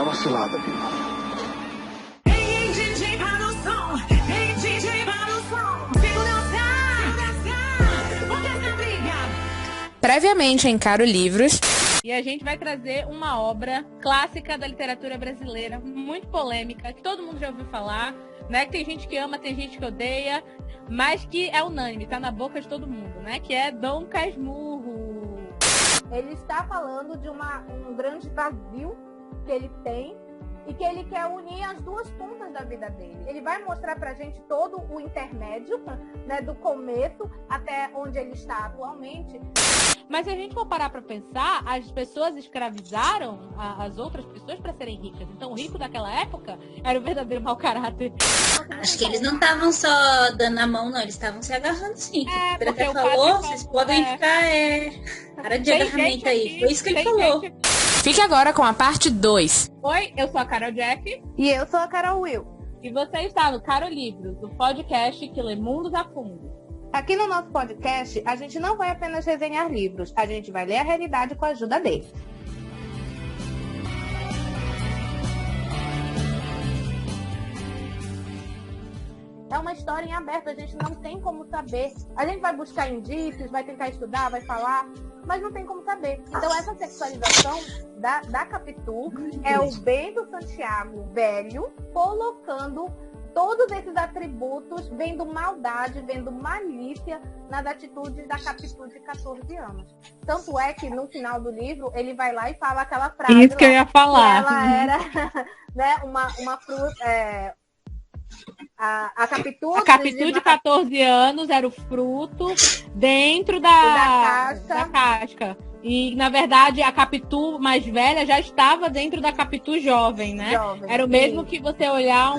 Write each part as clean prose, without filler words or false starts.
uma cilada, viu? Previamente em Caro Livros. E a gente vai trazer uma obra clássica da literatura brasileira, muito polêmica, que todo mundo já ouviu falar, né? Que tem gente que ama, tem gente que odeia, mas que é unânime, tá na boca de todo mundo, né? Que é Dom Casmurro. Ele está falando de um grande vazio que ele tem e que ele quer unir as duas pontas da vida dele. Ele vai mostrar pra gente todo o intermédio, né, do começo até onde ele está atualmente. Mas se a gente for parar pra pensar, as pessoas escravizaram as outras pessoas para serem ricas. Então o rico daquela época era o verdadeiro mau caráter. Acho que eles não estavam só dando a mão, não. Eles estavam se agarrando, sim. Ele até falou, vocês podem ficar... Cara de agarramento aí. Foi isso que ele falou. Fique agora com a parte 2. Oi, eu sou a Carol Jack. E eu sou a Carol Will. E você está no Caro Livros, o podcast que lê mundos a fundo. Aqui no nosso podcast, a gente não vai apenas resenhar livros, a gente vai ler a realidade com a ajuda deles. É uma história em aberto, a gente não tem como saber. A gente vai buscar indícios, vai tentar estudar, vai falar, mas não tem como saber. Então essa sexualização da Capitu é o Bento Santiago velho colocando todos esses atributos, vendo maldade, vendo malícia nas atitudes da Capitu de 14 anos. Tanto é que no final do livro ele vai lá e fala aquela frase. Isso que eu ia falar. Que ela era, né, uma fruta. A Capitu de 14 anos era o fruto dentro da casca. E, na verdade, a Capitu mais velha já estava dentro da Capitu jovem, né? Era o mesmo que você olhar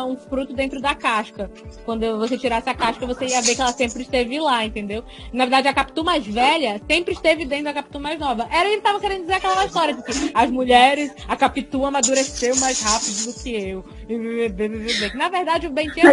um fruto dentro da casca. Quando você tirasse a casca, você ia ver que ela sempre esteve lá, entendeu? Na verdade, a Capitu mais velha sempre esteve dentro da Capitu mais nova. Ele estava querendo dizer aquela história de que as mulheres, a Capitu amadureceu mais rápido do que eu. Na verdade, o Bentinho...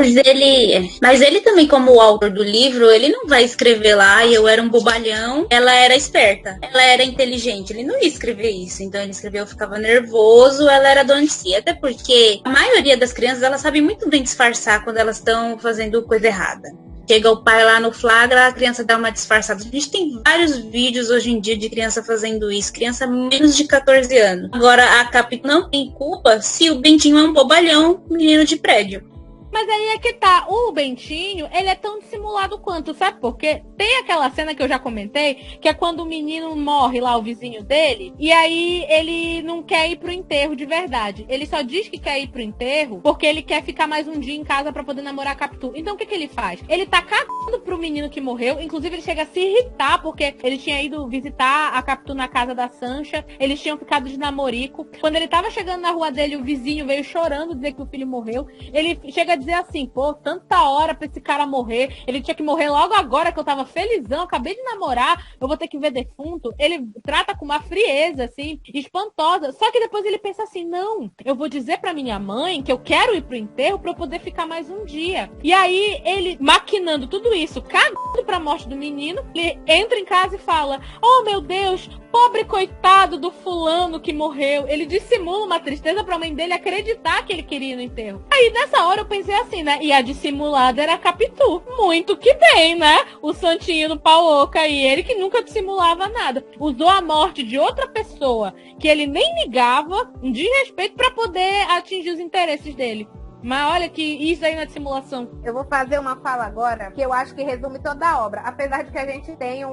Mas ele também, como o autor do livro, ele não vai escrever lá, e eu era um bobalhão, ela era esperta. Ela era inteligente, ele não ia escrever isso. Então ele escreveu, eu ficava nervoso, ela era dona de si. Até porque a maioria das crianças, elas sabem muito bem disfarçar quando elas estão fazendo coisa errada. Chega o pai lá no flagra, a criança dá uma disfarçada. A gente tem vários vídeos hoje em dia de criança fazendo isso. Criança menos de 14 anos. Agora, a Capitu não tem culpa se o Bentinho é um bobalhão, menino de prédio. Mas aí é que tá, o Bentinho, ele é tão dissimulado quanto, sabe por quê? Tem aquela cena que eu já comentei, que é quando o menino morre lá, o vizinho dele, e aí ele não quer ir pro enterro de verdade. Ele só diz que quer ir pro enterro porque ele quer ficar mais um dia em casa pra poder namorar a Capitu. Então o que ele faz? Ele tá cagando pro menino que morreu, inclusive ele chega a se irritar porque ele tinha ido visitar a Capitu na casa da Sancha, eles tinham ficado de namorico. Quando ele tava chegando na rua dele, o vizinho veio chorando dizer que o filho morreu. Ele chega a dizer assim, pô, tanta hora pra esse cara morrer, ele tinha que morrer logo agora que eu tava felizão, acabei de namorar, eu vou ter que ver defunto. Ele trata com uma frieza, assim, espantosa. Só que depois ele pensa assim, não, eu vou dizer pra minha mãe que eu quero ir pro enterro pra eu poder ficar mais um dia. E aí ele, maquinando tudo isso, cagando pra morte do menino, ele entra em casa e fala, oh meu Deus, pobre coitado do fulano que morreu. Ele dissimula uma tristeza pra mãe dele acreditar que ele queria ir no enterro. Aí nessa hora eu pensei assim, né? E a dissimulada era a Capitu. Muito que bem, né? O santinho do pau oca aí, ele que nunca dissimulava nada. Usou a morte de outra pessoa que ele nem ligava, um desrespeito pra poder atingir os interesses dele. Mas olha que isso aí na dissimulação. Eu vou fazer uma fala agora que eu acho que resume toda a obra. Apesar de que a gente tem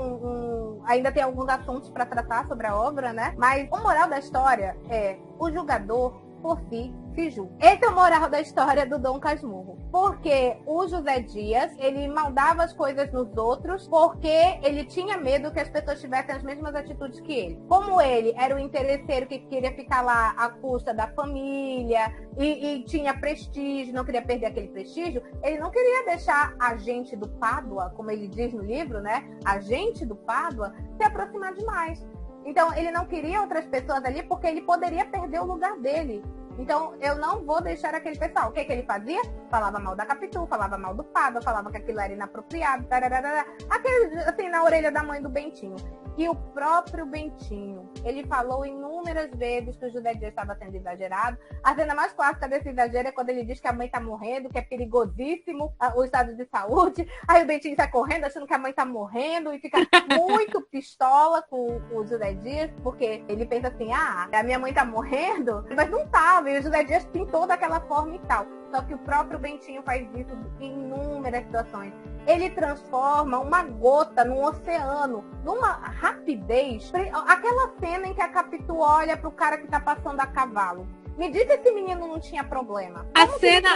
ainda tem alguns assuntos para tratar sobre a obra, né? Mas o moral da história é o julgador por si se julga. Esse é o moral da história do Dom Casmurro. Porque o José Dias, ele maldava as coisas nos outros porque ele tinha medo que as pessoas tivessem as mesmas atitudes que ele. Como ele era o interesseiro que queria ficar lá à custa da família e tinha prestígio, não queria perder aquele prestígio, ele não queria deixar a gente do Pádua, como ele diz no livro, né? A gente do Pádua se aproximar demais. Então, ele não queria outras pessoas ali porque ele poderia perder o lugar dele. Então, eu não vou deixar aquele pessoal. O que ele fazia? Falava mal da Capitu, falava mal do Pádua, falava que aquilo era inapropriado, tararara, aquele, assim, na orelha da mãe do Bentinho. que o próprio Bentinho, ele falou inúmeras vezes que o José Dias estava sendo exagerado. A cena mais clássica desse exagero é quando ele diz que a mãe tá morrendo, que é perigosíssimo o estado de saúde. Aí o Bentinho sai correndo achando que a mãe tá morrendo e fica muito pistola com o José Dias, porque ele pensa assim, a minha mãe tá morrendo, mas não tava, e o José Dias pintou daquela forma e tal. Só que o próprio Bentinho faz isso em inúmeras situações. Ele transforma uma gota num oceano, numa rapidez. Aquela cena em que a Capitu olha pro cara que tá passando a cavalo. Me diz se esse menino não tinha problema. A cena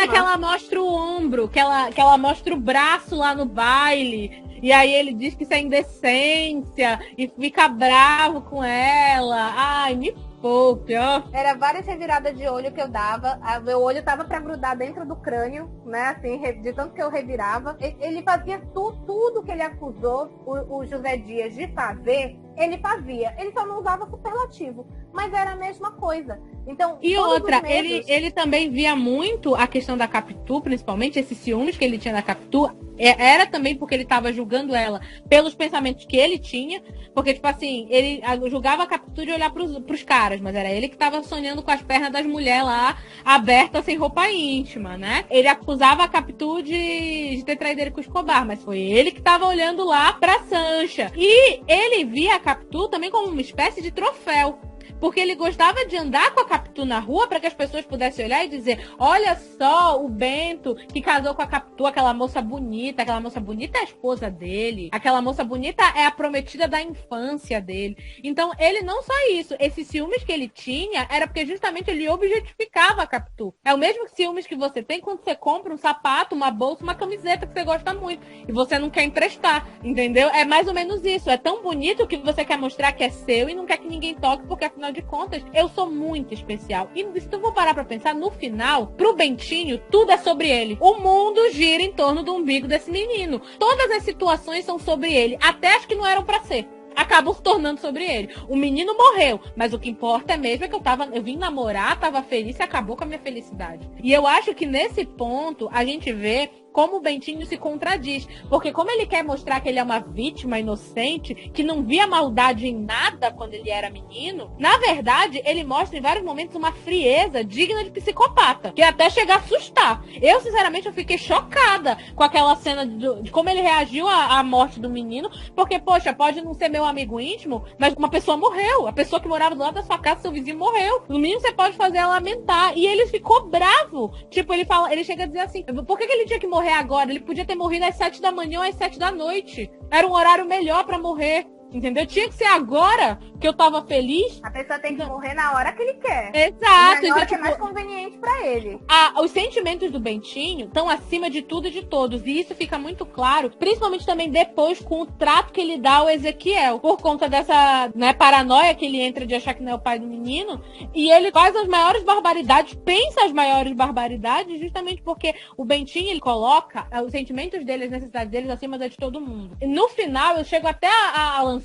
que ela mostra o ombro, que ela mostra o braço lá no baile. E aí ele diz que isso é indecência e fica bravo com ela. Ai, me poupe, ó. Era várias reviradas de olho que eu dava. Meu olho tava pra grudar dentro do crânio, né? Assim, de tanto que eu revirava. Ele fazia tudo que ele acusou o José Dias de fazer. Ele fazia. Ele só não usava superlativo. Mas era a mesma coisa. Então, e outra, ele também via muito a questão da Capitu, principalmente, esses ciúmes que ele tinha da Capitu, era também porque ele estava julgando ela pelos pensamentos que ele tinha, porque, tipo assim, ele julgava a Capitu de olhar pros caras, mas era ele que estava sonhando com as pernas das mulheres lá, abertas, sem roupa íntima, né? Ele acusava a Capitu de ter traído ele com o Escobar, mas foi ele que estava olhando lá pra Sancha. E ele via a Capitu também como uma espécie de troféu. Porque ele gostava de andar com a Capitu na rua para que as pessoas pudessem olhar e dizer, olha só o Bento que casou com a Capitu, aquela moça bonita é a esposa dele, aquela moça bonita é a prometida da infância dele. Então ele não só isso, esses ciúmes que ele tinha era porque justamente ele objetificava a Capitu. É o mesmo ciúmes que você tem quando você compra um sapato, uma bolsa, uma camiseta que você gosta muito e você não quer emprestar, entendeu? É mais ou menos isso, é tão bonito que você quer mostrar que é seu e não quer que ninguém toque, porque afinal de contas, eu sou muito especial. E se tu for parar pra pensar, no final, pro Bentinho, tudo é sobre ele. O mundo gira em torno do umbigo desse menino. Todas as situações são sobre ele, até as que não eram pra ser. Acabam se tornando sobre ele. O menino morreu, mas o que importa mesmo é que eu vim namorar, tava feliz e acabou com a minha felicidade. E eu acho que nesse ponto, a gente vê como o Bentinho se contradiz. Porque como ele quer mostrar que ele é uma vítima inocente, que não via maldade em nada quando ele era menino, na verdade, ele mostra em vários momentos uma frieza digna de psicopata, que até chega a assustar. Eu, sinceramente, eu fiquei chocada com aquela cena de como ele reagiu à morte do menino, porque, poxa, pode não ser meu amigo íntimo, mas uma pessoa morreu. A pessoa que morava do lado da sua casa, seu vizinho, morreu. No mínimo, você pode fazer ela lamentar. E ele ficou bravo. Tipo, ele chega a dizer assim, por que ele tinha que morrer agora? Ele podia ter morrido às 7 da manhã ou às 7 da noite. Era um horário melhor pra morrer. Entendeu? Tinha que ser agora que eu tava feliz. A pessoa tem que morrer na hora que ele quer. Exato. Na hora que é mais conveniente pra ele. Os sentimentos do Bentinho estão acima de tudo e de todos. E isso fica muito claro, principalmente também depois com o trato que ele dá ao Ezequiel. Por conta dessa, né, paranoia que ele entra de achar que não é o pai do menino. E ele faz as maiores barbaridades, pensa as maiores barbaridades, justamente porque o Bentinho, ele coloca os sentimentos dele, as necessidades deles acima de todo mundo. E no final, eu chego até a lançar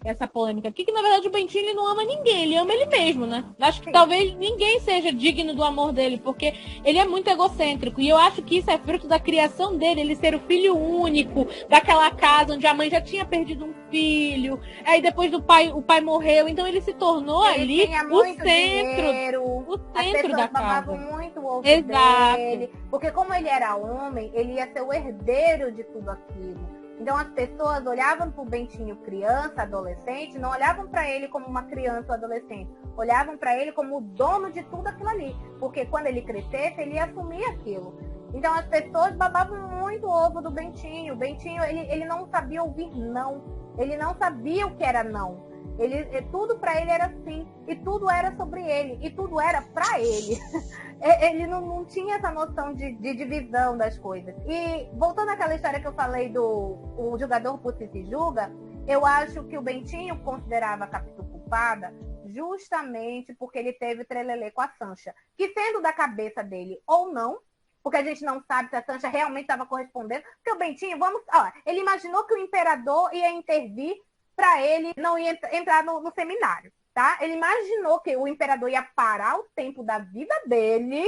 essa polêmica aqui, que na verdade o Bentinho, ele não ama ninguém, ele ama ele mesmo, né? Acho que talvez ninguém seja digno do amor dele, porque ele é muito egocêntrico, e eu acho que isso é fruto da criação dele, ele ser o filho único daquela casa onde a mãe já tinha perdido um filho, aí depois o pai morreu, então ele se tornou ele ali o centro da casa. Muito o ovo Exato. dele, porque como ele era homem, ele ia ser o herdeiro de tudo aquilo. Então as pessoas olhavam para o Bentinho criança, adolescente, não olhavam para ele como uma criança ou adolescente, olhavam para ele como o dono de tudo aquilo ali, porque quando ele crescesse, ele ia assumir aquilo. Então as pessoas babavam muito o ovo do Bentinho. O Bentinho, ele não sabia ouvir não, ele não sabia o que era não. Tudo para ele era sim, e tudo era sobre ele, e tudo era para ele. Ele não tinha essa noção de divisão das coisas. E voltando àquela história que eu falei o jogador por si se julga, eu acho que o Bentinho considerava a Capitu culpada justamente porque ele teve trelelê com a Sancha, que sendo da cabeça dele ou não, porque a gente não sabe se a Sancha realmente estava correspondendo, porque o Bentinho, ele imaginou que o imperador ia intervir para ele não ia entrar no seminário, tá? Ele imaginou que o imperador ia parar o tempo da vida dele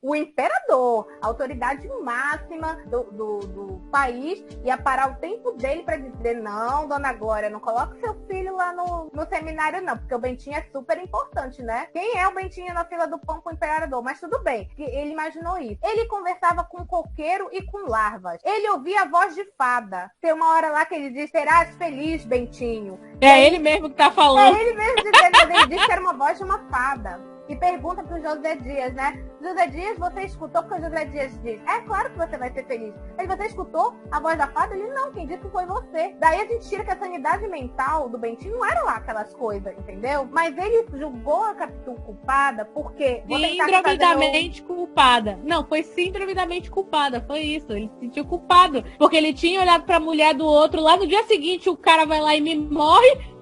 o imperador, a autoridade máxima do país, ia parar o tempo dele para dizer, não, dona Glória, não coloque seu filho lá no seminário não, porque o Bentinho é super importante, né? Quem é o Bentinho na fila do pão com o imperador? Mas tudo bem, ele imaginou isso. Ele conversava com coqueiro e com larvas. Ele ouvia a voz de fada. Tem uma hora lá que ele diz, serás feliz, Bentinho. É ele mesmo que tá falando. É ele mesmo dizendo, ele disse que era uma voz de uma fada. E pergunta pro José Dias, né? José Dias, você escutou? Porque o José Dias diz, é claro que você vai ser feliz. Aí você escutou a voz da fada? Ele, não, quem disse foi você. Daí a gente tira que a sanidade mental do Bentinho não era lá aquelas coisas, entendeu? Mas ele julgou a Capitu culpada porque... Síndrome da mente culpada. Não, foi síndrome da mente culpada, foi isso. Ele se sentiu culpado. Porque ele tinha olhado pra mulher do outro, lá no dia seguinte o cara vai lá e me morre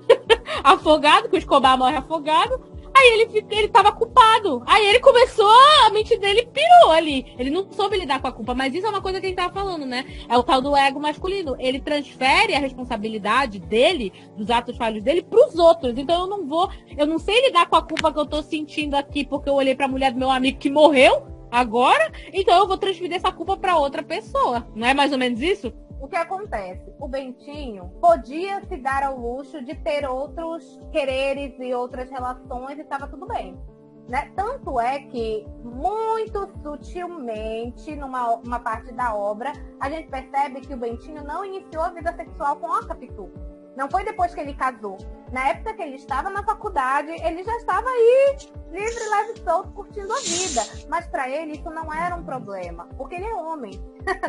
afogado, que o Escobar morre afogado. Aí ele tava culpado. Aí ele começou, a mente dele pirou ali. Ele não soube lidar com a culpa. Mas isso é uma coisa que a gente tava falando, né? É o tal do ego masculino. Ele transfere a responsabilidade dele, dos atos falhos dele, pros outros. Então eu não sei lidar com a culpa que eu tô sentindo aqui porque eu olhei pra mulher do meu amigo que morreu agora. Então eu vou transferir essa culpa pra outra pessoa. Não é mais ou menos isso? O que acontece? O Bentinho podia se dar ao luxo de ter outros quereres e outras relações e estava tudo bem. Né? Tanto é que, muito sutilmente, numa parte da obra, a gente percebe que o Bentinho não iniciou a vida sexual com a Capitu. Não foi depois que ele casou. Na época que ele estava na faculdade, ele já estava aí, livre, leve e solto, curtindo a vida. Mas para ele isso não era um problema, porque ele é homem,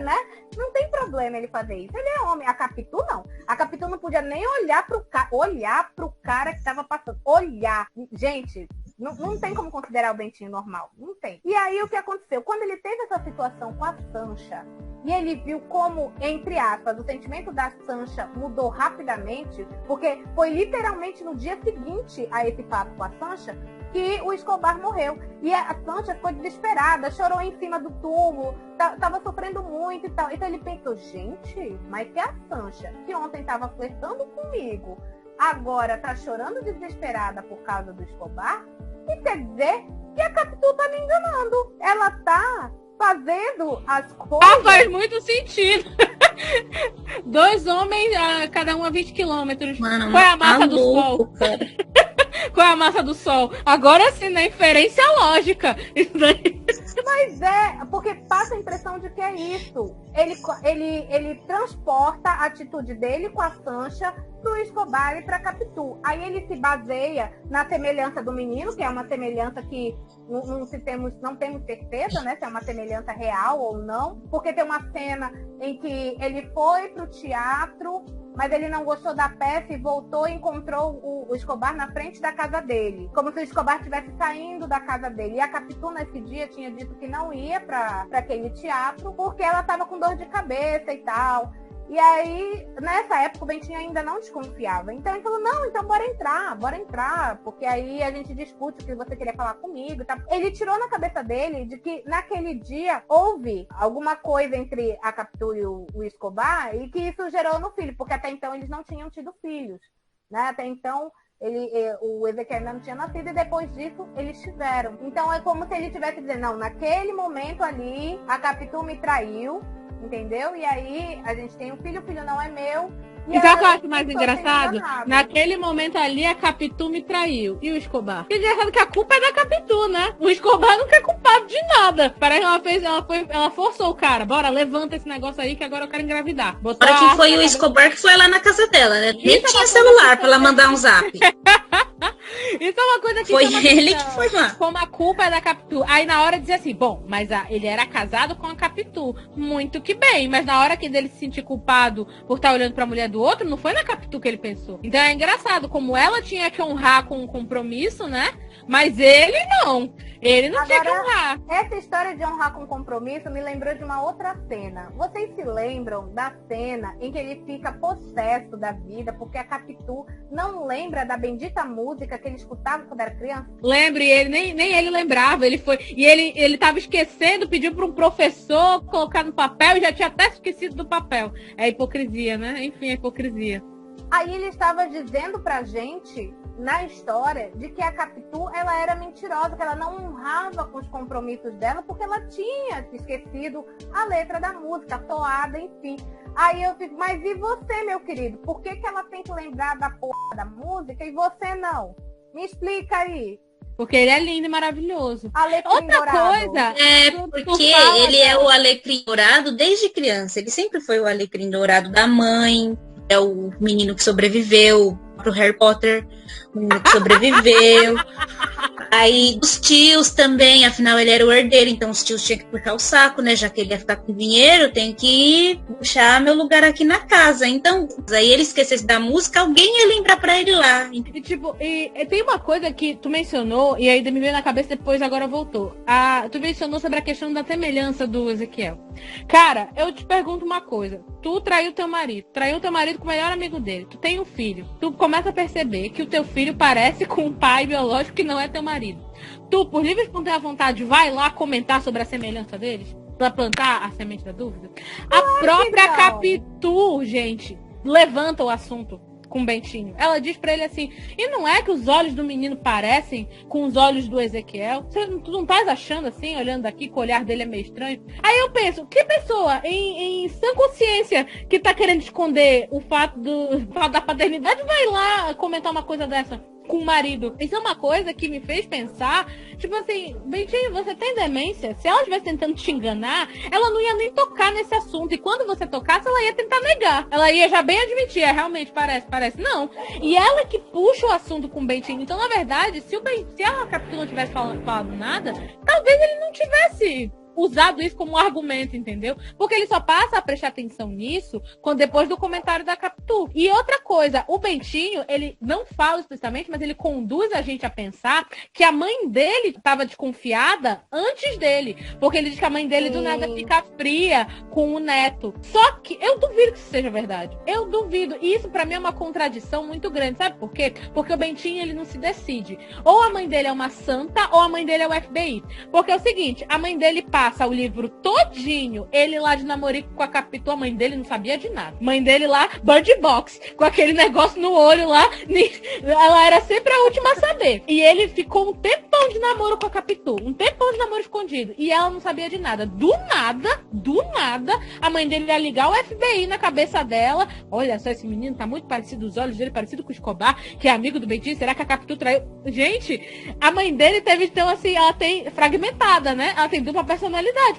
né? Não tem problema ele fazer isso. Ele é homem. A Capitu não. A Capitu não podia nem olhar pro cara que estava passando. Olhar. Gente, não tem como considerar o Bentinho normal. Não tem. E aí o que aconteceu? Quando ele teve essa situação com a Sancha, e ele viu como, entre aspas, o sentimento da Sancha mudou rapidamente, porque foi literalmente no dia seguinte a esse fato com a Sancha que o Escobar morreu. E a Sancha ficou desesperada, chorou em cima do túmulo, tava sofrendo muito e tal. Então ele pensou, gente, mas que a Sancha, que ontem estava flertando comigo, agora tá chorando desesperada por causa do Escobar? Isso quer dizer que a Capitu tá me enganando. Ela tá fazendo as coisas... faz muito sentido. 2 homens, cada um a 20 quilômetros. Mano, qual é a massa do louco, Sol? cara. Qual é a massa do Sol? Agora sim, na inferência lógica. Isso daí. Mas porque passa a impressão de que é isso. Ele transporta a atitude dele com a Sancha pro Escobar e pra Capitu. Aí ele se baseia na semelhança do menino, que é uma semelhança que não temos certeza, né, se é uma semelhança real ou não, porque tem uma cena em que ele foi pro teatro, mas ele não gostou da peça e voltou e encontrou o Escobar na frente da casa dele. Como se o Escobar estivesse saindo da casa dele. E a Capitu, nesse dia, tinha dito que não ia para aquele teatro porque ela estava com dor de cabeça e tal. E aí, nessa época, o Bentinho ainda não desconfiava. Então ele falou, não, então bora entrar. Porque aí a gente discute o que você queria falar comigo e tal. Ele tirou na cabeça dele de que naquele dia houve alguma coisa entre a Capitu e o Escobar e que isso gerou no filho. Porque até então eles não tinham tido filhos. Né? Até então o Ezequiel ainda não tinha nascido e depois disso eles tiveram. Então é como se ele estivesse dizendo, não, naquele momento ali a Capitu me traiu. Entendeu? E aí a gente tem um filho, o filho não é meu. E sabe o que eu acho mais engraçado? Naquele momento ali, a Capitu me traiu. E o Escobar? Que engraçado que a culpa é da Capitu, né? O Escobar nunca é culpado de nada. Parece que ela forçou o cara. Bora, levanta esse negócio aí que agora eu quero engravidar. Agora que foi o Escobar que foi lá na casa dela, né? Nem tinha celular pra ela mandar um zap. Isso é uma coisa que... Foi ele que foi lá. Como a culpa é da Capitu. Aí na hora dizia assim, bom, mas ele era casado com a Capitu. Muito que bem. Mas na hora que ele se sentir culpado por estar olhando pra mulher do outro, não foi na Capitu que ele pensou. Então é engraçado, como ela tinha que honrar com um compromisso, né? Mas ele não. Ele não tinha que honrar. Essa história de honrar com compromisso me lembrou de uma outra cena. Vocês se lembram da cena em que ele fica possesso da vida porque a Capitu não lembra da bendita música que ele escutava quando era criança? Lembro, e ele, nem ele lembrava. Ele foi. E ele tava esquecendo, pediu para um professor colocar no papel e já tinha até esquecido do papel. É hipocrisia, né? Enfim, é hipocrisia. Aí ele estava dizendo pra gente, na história, de que a Capitu, ela era mentirosa, que ela não honrava com os compromissos dela, porque ela tinha esquecido a letra da música, a toada, enfim. Aí eu fico, mas e você, meu querido? Por que ela tem que lembrar da porra da música e você não? Me explica aí. Porque ele é lindo e maravilhoso. Alecrim Outra dourado. coisa... Porque ele é o alecrim dourado desde criança. Ele sempre foi o alecrim dourado da mãe. É o menino que sobreviveu pro Harry Potter. O menino que sobreviveu. Aí os tios também, afinal ele era o herdeiro, então os tios tinham que puxar o saco, né? Já que ele ia ficar com dinheiro, tem que puxar meu lugar aqui na casa. Então, aí ele esquecesse da música, alguém ia lembrar pra ele lá. E tipo, e tem uma coisa que tu mencionou, e aí me veio na cabeça depois, agora voltou. Tu mencionou sobre a questão da semelhança do Ezequiel. Cara, eu te pergunto uma coisa. Tu traiu teu marido com o melhor amigo dele. Tu tem um filho. Tu começa a perceber que o teu filho parece com um pai biológico que não é teu marido. Tu, por livre e espontânea vontade, vai lá comentar sobre a semelhança deles? Pra plantar a semente da dúvida? A própria Capitu, gente, levanta o assunto com o Bentinho. Ela diz pra ele assim, e não é que os olhos do menino parecem com os olhos do Ezequiel? Tu não estás achando assim, olhando daqui, que o olhar dele é meio estranho? Aí eu penso, que pessoa em sã consciência que tá querendo esconder o fato da paternidade vai lá comentar uma coisa dessa com o marido? Isso é uma coisa que me fez pensar, tipo assim, Bentinho, você tem demência? Se ela estivesse tentando te enganar, ela não ia nem tocar nesse assunto. E quando você tocasse, ela ia tentar negar. Ela ia já bem admitir, realmente, parece. Não. E ela que puxa o assunto com o Bentinho. Então, na verdade, se a Capitu não tivesse falado nada, talvez ele não tivesse usado isso como um argumento, entendeu? Porque ele só passa a prestar atenção nisso depois do comentário da Capitu. E outra coisa, o Bentinho, ele não fala explicitamente, mas ele conduz a gente a pensar que a mãe dele estava desconfiada antes dele. Porque ele diz que a mãe dele do nada fica fria com o neto. Só que eu duvido que isso seja verdade. Eu duvido. E isso pra mim é uma contradição muito grande. Sabe por quê? Porque o Bentinho, ele não se decide. Ou a mãe dele é uma santa, ou a mãe dele é o FBI. Porque é o seguinte, a mãe dele passa o livro todinho, ele lá de namorico com a Capitu, a mãe dele não sabia de nada. Mãe dele lá, Bird Box, com aquele negócio no olho lá, ela era sempre a última a saber. E ele ficou um tempão de namoro com a Capitu, um tempão de namoro escondido, e ela não sabia de nada. Do nada, a mãe dele ia ligar o FBI na cabeça dela. Olha só, esse menino tá muito parecido, os olhos dele parecido com o Escobar, que é amigo do Bentinho, será que a Capitu traiu? Gente, a mãe dele teve, então assim, ela tem fragmentada, né? Ela tem dupla personalidade,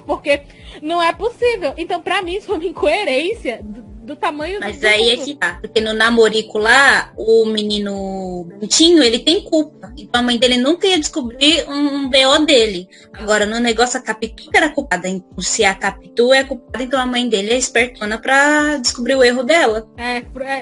porque não é possível. Então, pra mim, isso foi uma incoerência do tamanho Mas do aí é que tá. Porque no namorico lá, o menino Bentinho, ele tem culpa. Então a mãe dele nunca ia descobrir um BO dele. Agora, no negócio, a Capitu era culpada. Então, se a Capitu é culpada, então a mãe dele é espertona pra descobrir o erro dela.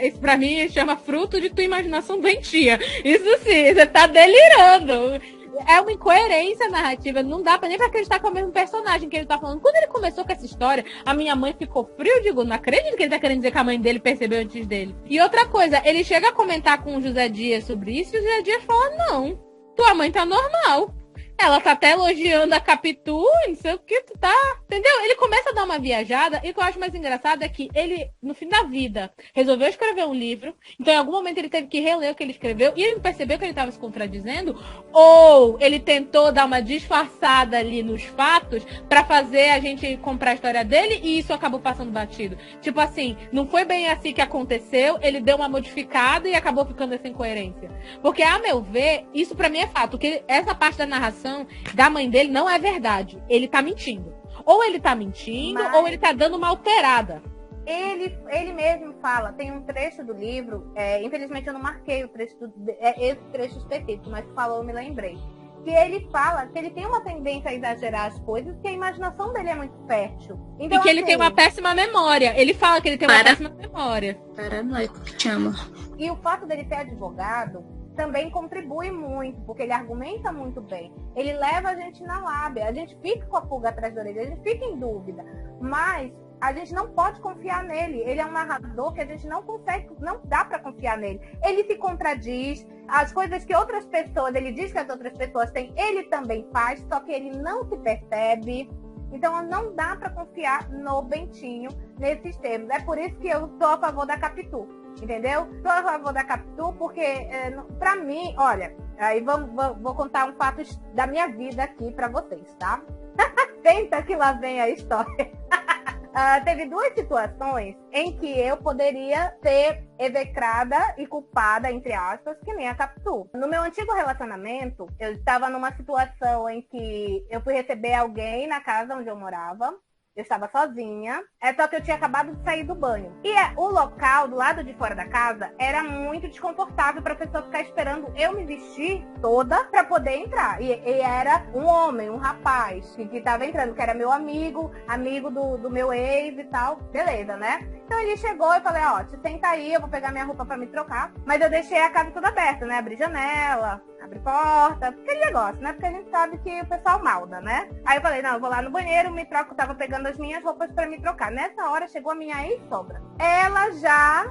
Isso pra mim chama fruto de tua imaginação doentia. Isso sim, você tá delirando. É uma incoerência narrativa, não dá nem pra acreditar que é o mesmo personagem que ele tá falando. Quando ele começou com essa história, a minha mãe ficou frio, eu digo, não acredito que ele tá querendo dizer que a mãe dele percebeu antes dele. E outra coisa, ele chega a comentar com o José Dias sobre isso, e o José Dias fala, não, tua mãe tá normal. Ela tá até elogiando a Capitu, não sei o que, tu tá... Entendeu? Ele começa a dar uma viajada, e o que eu acho mais engraçado é que ele, no fim da vida, resolveu escrever um livro, então em algum momento ele teve que reler o que ele escreveu, e ele percebeu que ele tava se contradizendo, ou ele tentou dar uma disfarçada ali nos fatos, pra fazer a gente comprar a história dele, e isso acabou passando batido. Tipo assim, não foi bem assim que aconteceu, ele deu uma modificada e acabou ficando essa incoerência. Porque, a meu ver, isso pra mim é fato, que essa parte da narração da mãe dele não é verdade. Ele tá mentindo. Ou ele tá mentindo, ou ele tá dando uma alterada. Ele mesmo fala, tem um trecho do livro, infelizmente eu não marquei o trecho esse trecho específico, mas falou, eu me lembrei. Que ele fala que ele tem uma tendência a exagerar as coisas, que a imaginação dele é muito fértil. Então, e que ele tem uma péssima memória. Ele fala que ele tem uma péssima memória. Paranoico, que chama. E o fato dele ser advogado também contribui muito, porque ele argumenta muito bem. Ele leva a gente na lábia, a gente fica com a pulga atrás da orelha, a gente fica em dúvida. Mas a gente não pode confiar nele. Ele é um narrador que a gente não consegue, não dá para confiar nele. Ele se contradiz, as coisas que outras pessoas, ele diz que as outras pessoas têm, ele também faz, só que ele não se percebe. Então não dá para confiar no Bentinho nesses termos. É por isso que eu sou a favor da Capitu. entendeu? Sou a favor da Capitu porque, pra mim, olha, aí vou contar um fato da minha vida aqui pra vocês, tá? Tenta que lá vem a história. Teve 2 situações em que eu poderia ser execrada e culpada, entre aspas, que nem a Capitu. No meu antigo relacionamento, eu estava numa situação em que eu fui receber alguém na casa onde eu morava. Eu estava sozinha, só que eu tinha acabado de sair do banho. E o local, do lado de fora da casa, era muito desconfortável para a pessoa ficar esperando eu me vestir toda para poder entrar. E era um homem, um rapaz, que estava entrando, que era meu amigo do meu ex e tal. Beleza, né? Então ele chegou e falei, ó, te senta aí, eu vou pegar minha roupa para me trocar. Mas eu deixei a casa toda aberta, né? Abri janela, abre porta, aquele negócio, né? Porque a gente sabe que o pessoal malda, né? Aí eu falei, não, eu vou lá no banheiro, me troco, tava pegando as minhas roupas pra me trocar. Nessa hora chegou a minha ex-sogra. Ela já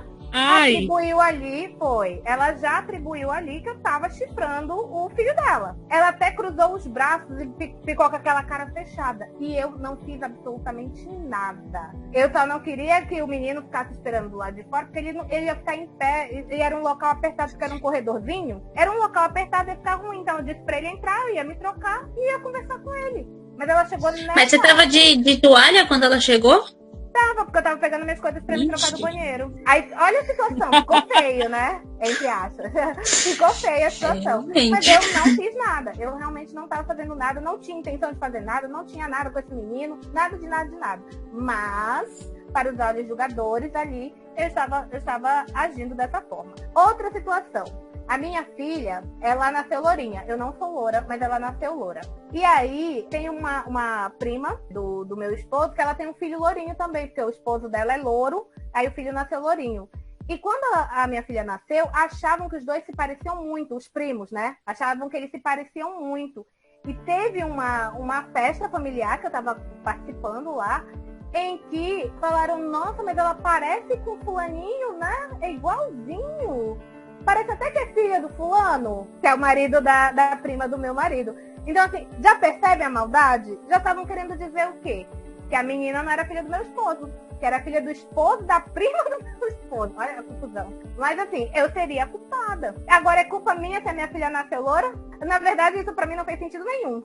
atribuiu ali que eu tava chifrando o filho dela. Ela até cruzou os braços e ficou com aquela cara fechada. E eu não fiz absolutamente nada. Eu só não queria que o menino ficasse esperando do lado de fora, porque ele ia ficar em pé, e era um local apertado, porque era um corredorzinho. Era um local apertado e ia ficar ruim. Então eu disse pra ele entrar, eu ia me trocar e ia conversar com ele. Mas ela chegou nessa... Mas você tava de toalha quando ela chegou? Tava, porque eu tava pegando minhas coisas pra me trocar do banheiro. Aí, olha a situação, ficou feio, né? Entre aspas. Ficou feia a situação. Mas eu não fiz nada. Eu realmente não tava fazendo nada, não tinha intenção de fazer nada, não tinha nada com esse menino, nada de nada de nada. Mas, para os olhos julgadores ali, eu estava agindo dessa forma. Outra situação. A minha filha, ela nasceu lourinha. Eu não sou loura, mas ela nasceu loura. E aí, tem uma prima do meu esposo, que ela tem um filho lourinho também, porque o esposo dela é louro, aí o filho nasceu lourinho. E quando a minha filha nasceu, achavam que os dois se pareciam muito, os primos, né? Achavam que eles se pareciam muito. E teve uma festa familiar que eu estava participando lá, em que falaram, nossa, mas ela parece com o fulaninho, né? É igualzinho. Parece até que é filha do fulano, que é o marido da prima do meu marido. Então, assim, já percebe a maldade? Já estavam querendo dizer o quê? Que a menina não era filha do meu esposo, que era filha do esposo da prima do meu esposo. Olha a confusão. Mas, assim, eu seria culpada. Agora, é culpa minha se a minha filha nasceu loura? Na verdade, isso pra mim não fez sentido nenhum.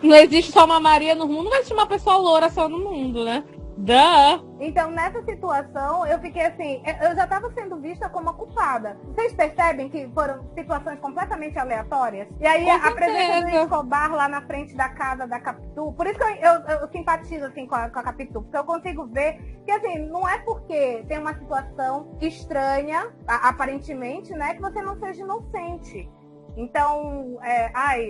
Não existe só uma Maria no mundo, não existe uma pessoa loura só no mundo, né? Então, nessa situação, eu fiquei assim, eu já estava sendo vista como a culpada. Vocês percebem que foram situações completamente aleatórias? E aí, a presença do Escobar lá na frente da casa da Capitu, por isso que eu simpatizo assim, com a Capitu, porque eu consigo ver que, assim, não é porque tem uma situação estranha, aparentemente, né, que você não seja inocente. Então,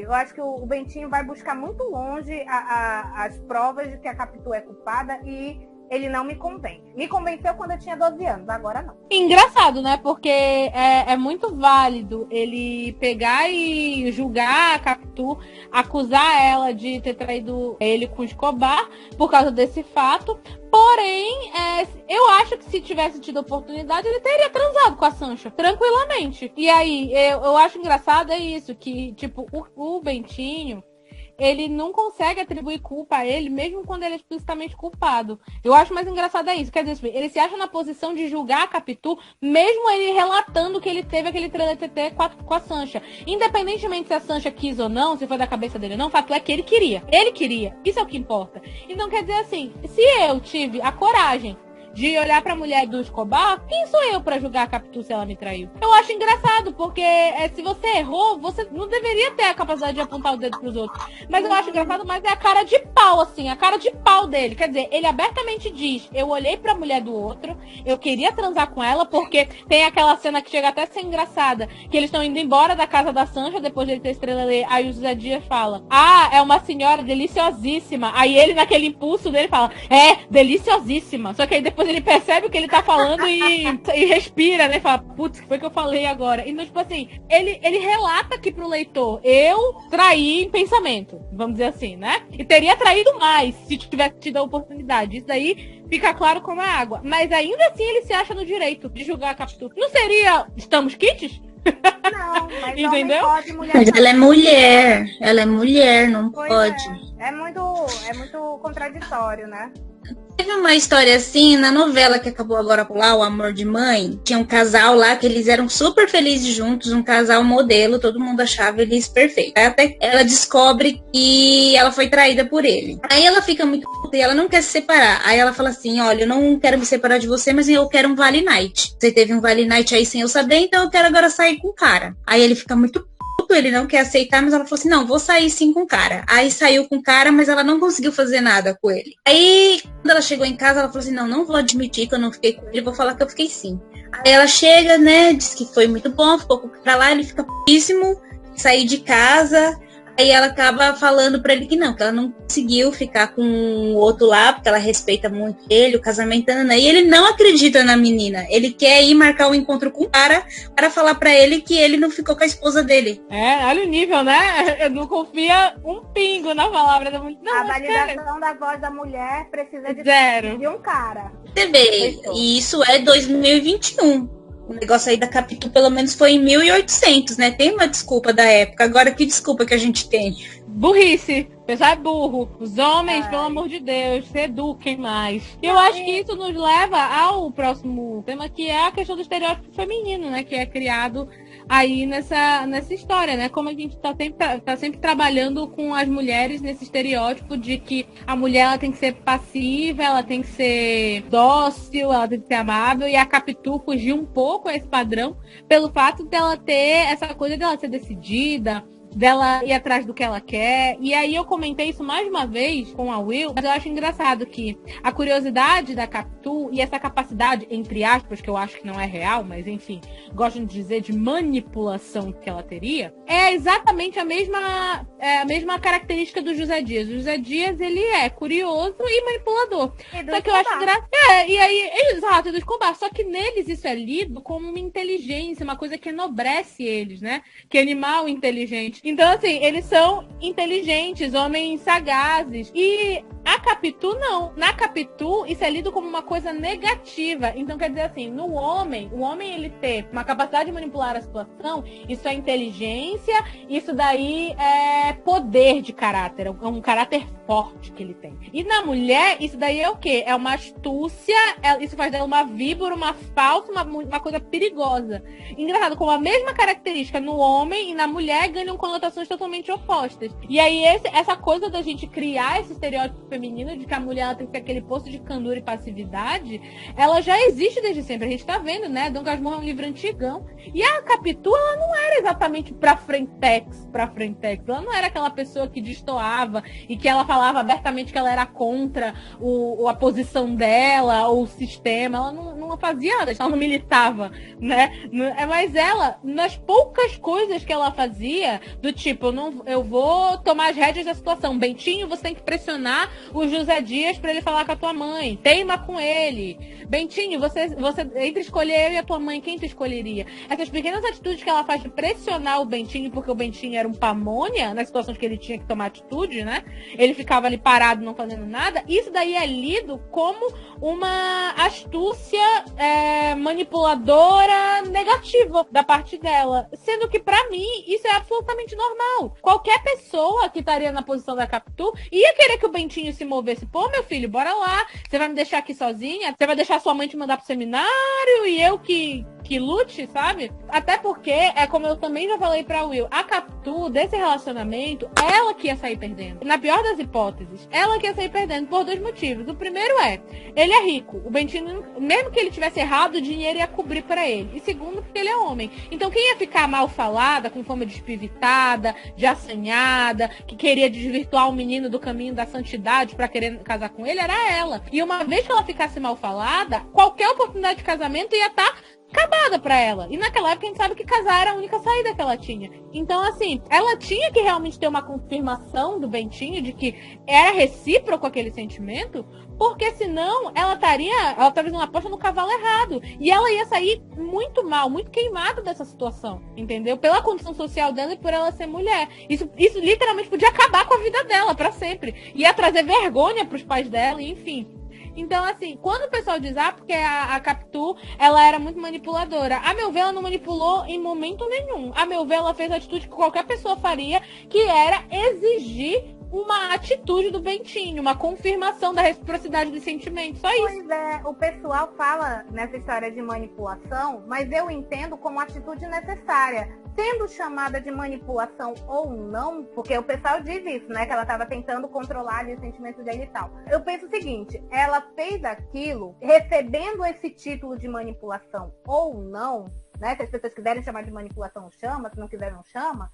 eu acho que o Bentinho vai buscar muito longe as provas de que a Capitu é culpada e ele não me convence. Me convenceu quando eu tinha 12 anos, agora não. Engraçado, né? Porque é muito válido ele pegar e julgar a Capitu, acusar ela de ter traído ele com o Escobar por causa desse fato. Porém, eu acho que se tivesse tido oportunidade, ele teria transado com a Sancha, tranquilamente. E aí, eu acho engraçado isso, que, tipo, o Bentinho, ele não consegue atribuir culpa a ele, mesmo quando ele é explicitamente culpado. Eu acho mais engraçado isso. Quer dizer, ele se acha na posição de julgar a Capitu, mesmo ele relatando que ele teve aquele trelelê com a Sancha. Independentemente se a Sancha quis ou não, se foi da cabeça dele ou não, o fato é que ele queria. Ele queria. Isso é o que importa. Então, quer dizer assim, se eu tive a coragem de olhar pra mulher do Escobar, quem sou eu pra julgar a Capitu se ela me traiu? Eu acho engraçado, porque se você errou, você não deveria ter a capacidade de apontar o dedo pros outros. Mas eu acho engraçado, mas é a cara de pau, assim, a cara de pau dele. Quer dizer, ele abertamente diz, eu olhei pra mulher do outro, eu queria transar com ela, porque tem aquela cena que chega até a ser engraçada, que eles estão indo embora da casa da Sancha, depois de ele ter estrelelê, aí o José Dias fala, é uma senhora deliciosíssima. Aí ele, naquele impulso dele, fala, deliciosíssima. Só que aí depois ele percebe o que ele tá falando e respira, né? Fala, putz, que foi que eu falei agora? Então, tipo assim, ele relata aqui pro leitor, eu traí em pensamento, vamos dizer assim, né? E teria traído mais se tivesse tido a oportunidade. Isso daí fica claro como a água. Mas ainda assim ele se acha no direito de julgar a Capitu. Não seria, estamos quites? Não, mas entendeu? Pode, mulher mas ela é mulher, não pois pode. É muito contraditório, né? Teve uma história assim, na novela que acabou agora lá, O Amor de Mãe, tinha um casal lá que eles eram super felizes juntos, um casal modelo, todo mundo achava eles perfeitos. Aí até ela descobre que ela foi traída por ele. Aí ela fica muito puta e ela não quer se separar. Aí ela fala assim, olha, eu não quero me separar de você, mas eu quero um Vale Night. Você teve um Vale Night aí sem eu saber, então eu quero agora sair com o cara. Aí ele fica muito ele não quer aceitar, mas ela falou assim, não, vou sair sim com o cara. Aí saiu com o cara, mas ela não conseguiu fazer nada com ele. Aí, quando ela chegou em casa, ela falou assim, não vou admitir que eu não fiquei com ele, vou falar que eu fiquei sim. Aí ela chega, né, diz que foi muito bom, ficou com o cara lá, ele fica putíssimo, saiu de casa. Aí ela acaba falando pra ele que ela não conseguiu ficar com o outro lá, porque ela respeita muito ele, o casamento, e ele não acredita na menina. Ele quer ir marcar um encontro com o cara para falar pra ele que ele não ficou com a esposa dele. Olha o nível, né? Eu não confia um pingo na palavra da mulher. A validação da voz da mulher precisa de zero. De um cara. Você vê, e isso é 2021. O negócio aí da Capitu, pelo menos, foi em 1800, né? Tem uma desculpa da época. Agora, que desculpa que a gente tem? Burrice. O pessoal é burro. Os homens, pelo amor de Deus, se eduquem mais. E eu acho que isso nos leva ao próximo tema, que é a questão do estereótipo feminino, né? Que é criado aí nessa história, né? Como a gente tá sempre trabalhando com as mulheres nesse estereótipo de que a mulher ela tem que ser passiva, ela tem que ser dócil, ela tem que ser amável, e a Capitu fugiu um pouco a esse padrão pelo fato dela ter essa coisa dela ser decidida, dela ir atrás do que ela quer. E aí eu comentei isso mais uma vez com a Will, mas eu acho engraçado que a curiosidade da Capitu e essa capacidade, entre aspas, que eu acho que não é real, mas enfim, gosto de dizer, de manipulação que ela teria, é exatamente a mesma característica do José Dias. O José Dias, ele é curioso e manipulador. Só que eu acho engraçado. E aí, exato, do Escobar. Só que neles isso é lido como uma inteligência, uma coisa que enobrece eles, né? Que animal inteligente. Então, assim, eles são inteligentes, homens sagazes. E a Capitu, não. Na Capitu, isso é lido como uma coisa negativa. Então, quer dizer assim, o homem, ele ter uma capacidade de manipular a situação, isso é inteligência, isso daí é poder de caráter, é um caráter forte que ele tem. E na mulher, isso daí é o quê? É uma astúcia, isso faz dela uma víbora, uma falsa, uma coisa perigosa. Engraçado, como a mesma característica no homem e na mulher ganham conotações totalmente opostas. E aí, essa coisa da gente criar esse estereótipo feminino de que a mulher ela tem que ter aquele posto de candura e passividade, ela já existe desde sempre. A gente tá vendo, né? Dom Casmurro é um livro antigão. E a Capitu, ela não era exatamente pra frentex. Ela não era aquela pessoa que destoava e que ela falava abertamente que ela era contra a posição dela, ou o sistema. Ela não fazia nada, ela não militava, né? Mas ela, nas poucas coisas que ela fazia, do tipo, eu vou tomar as rédeas da situação. Bentinho, você tem que pressionar o José Dias pra ele falar com a tua mãe. Teima com ele. Bentinho, você entre escolher eu e a tua mãe, quem tu escolheria? Essas pequenas atitudes que ela faz de pressionar o Bentinho, porque o Bentinho era um pamonha nas situações que ele tinha que tomar atitude, né? Ele ficava ali parado, não fazendo nada. Isso daí é lido como uma astúcia manipuladora negativa da parte dela. Sendo que, pra mim, isso é absolutamente normal. Qualquer pessoa que estaria na posição da Capitu ia querer que o Bentinho se movesse. Pô, meu filho, bora lá. Você vai me deixar aqui sozinha? Você vai deixar sua mãe te mandar pro seminário e eu que lute, sabe? Até porque, como eu também já falei pra Will, a Capitu, desse relacionamento, ela que ia sair perdendo. Na pior das hipóteses, ela que ia sair perdendo por dois motivos. O primeiro ele é rico. O Bentinho, mesmo que ele tivesse errado, o dinheiro ia cobrir pra ele. E segundo, porque ele é homem. Então quem ia ficar mal falada, com fama de espivitada, de assanhada, que queria desvirtuar o menino do caminho da santidade pra querer casar com ele, era ela. E uma vez que ela ficasse mal falada, qualquer oportunidade de casamento ia estar acabada pra ela. E naquela época a gente sabe que casar era a única saída que ela tinha. Então, assim, ela tinha que realmente ter uma confirmação do Bentinho de que era recíproco aquele sentimento, porque senão ela estaria fazendo uma aposta no cavalo errado. E ela ia sair muito mal, muito queimada dessa situação, entendeu? Pela condição social dela e por ela ser mulher. Isso literalmente podia acabar com a vida dela pra sempre. Ia trazer vergonha pros pais dela, enfim. Então, assim, quando o pessoal diz, porque a Capitu, ela era muito manipuladora. A meu ver, ela não manipulou em momento nenhum. A meu ver, ela fez a atitude que qualquer pessoa faria, que era exigir uma atitude do Bentinho, uma confirmação da reciprocidade dos sentimentos, só isso. Pois é, o pessoal fala nessa história de manipulação, mas eu entendo como atitude necessária. Sendo chamada de manipulação ou não, porque o pessoal diz isso, né? Que ela estava tentando controlar ali os sentimentos dele e tal. Eu penso o seguinte, ela fez aquilo recebendo esse título de manipulação ou não, né? Se as pessoas quiserem chamar de manipulação, chama, se não quiserem, não chama.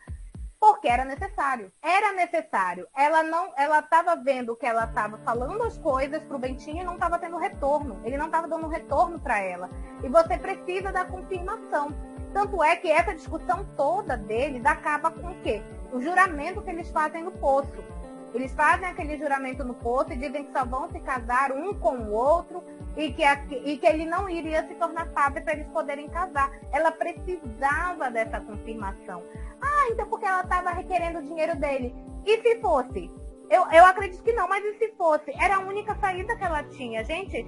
Porque era necessário. Era necessário. Ela estava vendo que ela estava falando as coisas pro Bentinho e não estava tendo retorno. Ele não estava dando retorno para ela. E você precisa da confirmação. Tanto é que essa discussão toda deles acaba com o quê? O juramento que eles fazem no poço. Eles fazem aquele juramento no poço e dizem que só vão se casar um com o outro e que ele não iria se tornar padre para eles poderem casar. Ela precisava dessa confirmação. Ah, então porque ela estava requerendo o dinheiro dele. E se fosse? Eu acredito que não, mas e se fosse? Era a única saída que ela tinha. Gente,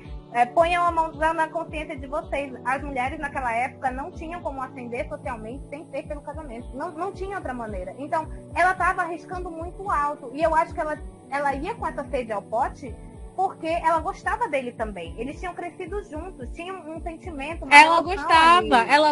ponham a mão na consciência de vocês. As mulheres naquela época não tinham como ascender socialmente sem ser pelo casamento. Não tinha outra maneira. Então, ela estava arriscando muito alto. E eu acho que ela ia com essa sede ao pote porque ela gostava dele também. Eles tinham crescido juntos, tinham um sentimento. Ela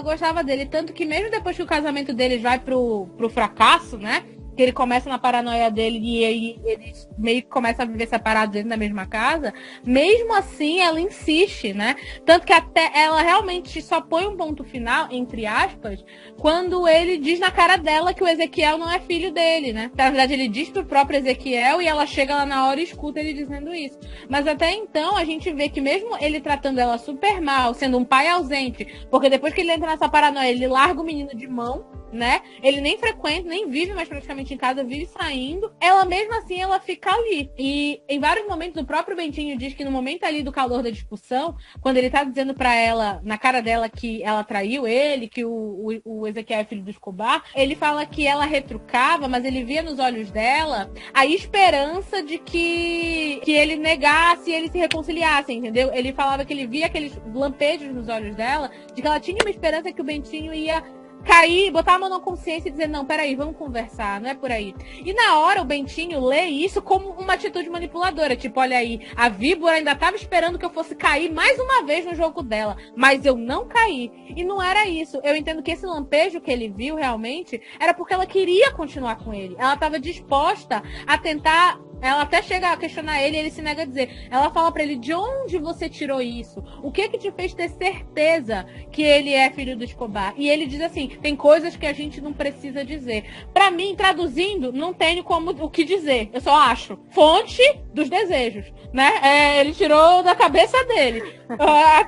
gostava dele. Tanto que mesmo depois que o casamento deles vai pro fracasso, né? Que ele começa na paranoia dele e eles meio que começam a viver separados dentro da mesma casa, mesmo assim ela insiste, né? Tanto que até ela realmente só põe um ponto final, entre aspas, quando ele diz na cara dela que o Ezequiel não é filho dele, né? Na verdade, ele diz pro próprio Ezequiel e ela chega lá na hora e escuta ele dizendo isso. Mas até então, a gente vê que mesmo ele tratando ela super mal, sendo um pai ausente, porque depois que ele entra nessa paranoia, ele larga o menino de mão, né? Ele nem frequenta, nem vive mais praticamente em casa, vive saindo. Ela mesmo assim, ela fica ali. E em vários momentos, o próprio Bentinho diz que no momento ali do calor da discussão, quando ele tá dizendo pra ela, na cara dela, que ela traiu ele, que o Ezequiel é filho do Escobar, ele fala que ela retrucava, mas ele via nos olhos dela a esperança de que ele negasse e ele se reconciliasse, entendeu? Ele falava que ele via aqueles lampejos nos olhos dela, de que ela tinha uma esperança que o Bentinho ia cair, botar a mão na consciência e dizer, não, peraí, vamos conversar, não é por aí. E na hora o Bentinho lê isso como uma atitude manipuladora, tipo, olha aí, a víbora ainda estava esperando que eu fosse cair mais uma vez no jogo dela, mas eu não caí. E não era isso. Eu entendo que esse lampejo que ele viu realmente era porque ela queria continuar com ele. Ela estava disposta a tentar. Ela até chega a questionar ele e ele se nega a dizer. Ela fala pra ele, de onde você tirou isso? O que te fez ter certeza que ele é filho do Escobar? E ele diz assim, tem coisas que a gente não precisa dizer. Pra mim, traduzindo, não tenho como o que dizer. Eu só acho. Fonte dos desejos, né? Ele tirou da cabeça dele.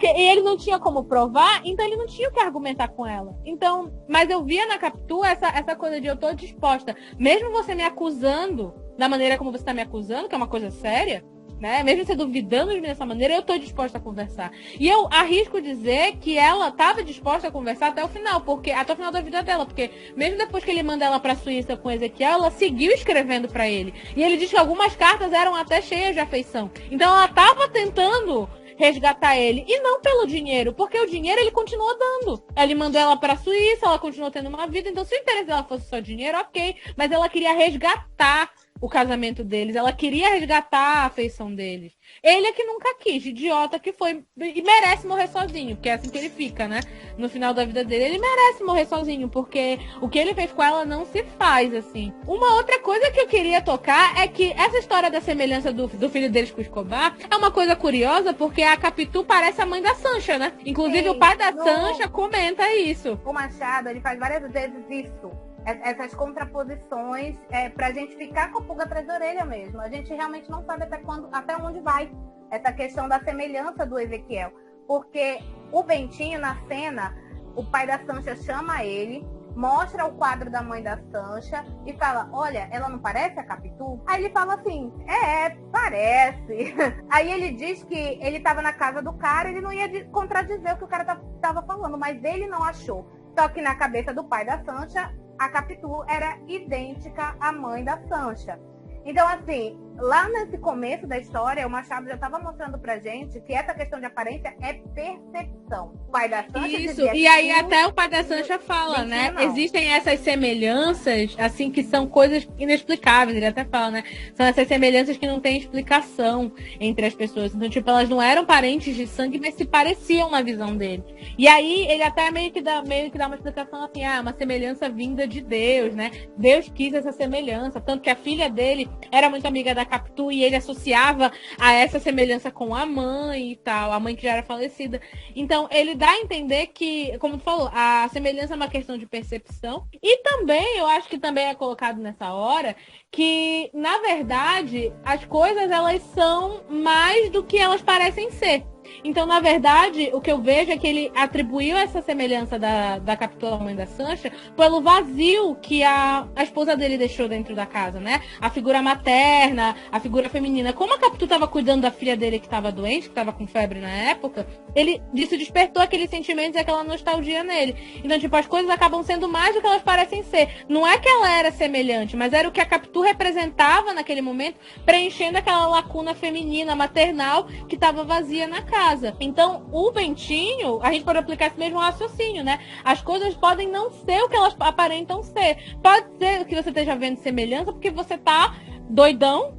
E ele não tinha como provar, então ele não tinha o que argumentar com ela. Então, mas eu via na Capitu essa coisa de eu tô disposta, mesmo você me acusando da maneira como você está me acusando, que é uma coisa séria, né? Mesmo você duvidando de mim dessa maneira, eu estou disposta a conversar. E eu arrisco dizer que ela estava disposta a conversar até o final, até o final da vida dela, porque mesmo depois que ele manda ela para a Suíça com Ezequiel, ela seguiu escrevendo para ele. E ele diz que algumas cartas eram até cheias de afeição. Então ela estava tentando resgatar ele, e não pelo dinheiro, porque o dinheiro ele continuou dando. Ele mandou ela pra Suíça, ela continuou tendo uma vida, então se o interesse dela fosse só dinheiro, ok, mas ela queria resgatar o casamento deles, ela queria resgatar a afeição deles. Ele é que nunca quis, idiota que foi, e merece morrer sozinho, porque é assim que ele fica, né? No final da vida dele, ele merece morrer sozinho, porque o que ele fez com ela não se faz, assim. Uma outra coisa que eu queria tocar é que essa história da semelhança do filho deles com o Escobar é uma coisa curiosa, porque a Capitu parece a mãe da Sancha, né? Inclusive, sim, o pai da Sancha comenta isso. O Machado, ele faz várias vezes isso. Essas contraposições, pra gente ficar com a pulga atrás da orelha mesmo. A gente realmente não sabe até onde vai essa questão da semelhança do Ezequiel. Porque o Bentinho, na cena, o pai da Sancha chama ele, mostra o quadro da mãe da Sancha e fala, olha, ela não parece a Capitu? Aí ele fala assim, parece. Aí ele diz que ele estava na casa do cara, ele não ia contradizer o que o cara estava falando, mas ele não achou. Só que na cabeça do pai da Sancha, a Capitu era idêntica à mãe da Sancha. Então, assim, lá nesse começo da história, o Machado já estava mostrando pra gente que essa questão de aparência é percepção. O pai da Sancha Isso, dizia e aí que até o pai da Sancha fala, né? não. Existem essas semelhanças, assim, que são coisas inexplicáveis, ele até fala, né? São essas semelhanças que não têm explicação entre as pessoas. Então, tipo, elas não eram parentes de sangue, mas se pareciam na visão dele. E aí, ele até meio que dá uma explicação assim, uma semelhança vinda de Deus, né? Deus quis essa semelhança, tanto que a filha dele era muito amiga da Capitu e ele associava a essa semelhança com a mãe e tal, a mãe que já era falecida. Então, ele dá a entender que, como tu falou, a semelhança é uma questão de percepção. E também, eu acho que também é colocado nessa hora, que, na verdade, as coisas, elas são mais do que elas parecem ser. Então, na verdade, o que eu vejo é que ele atribuiu essa semelhança da Capitu à mãe da Sancha pelo vazio que a esposa dele deixou dentro da casa, né? A figura materna, a figura feminina. Como a Capitu estava cuidando da filha dele que estava doente, que estava com febre na época, isso despertou aqueles sentimentos e aquela nostalgia nele. Então, tipo, as coisas acabam sendo mais do que elas parecem ser. Não é que ela era semelhante, mas era o que a Capitu representava naquele momento, preenchendo aquela lacuna feminina, maternal, que estava vazia na casa. Então, o Bentinho, a gente pode aplicar esse mesmo raciocínio, né? As coisas podem não ser o que elas aparentam ser. Pode ser que você esteja vendo semelhança porque você tá doidão,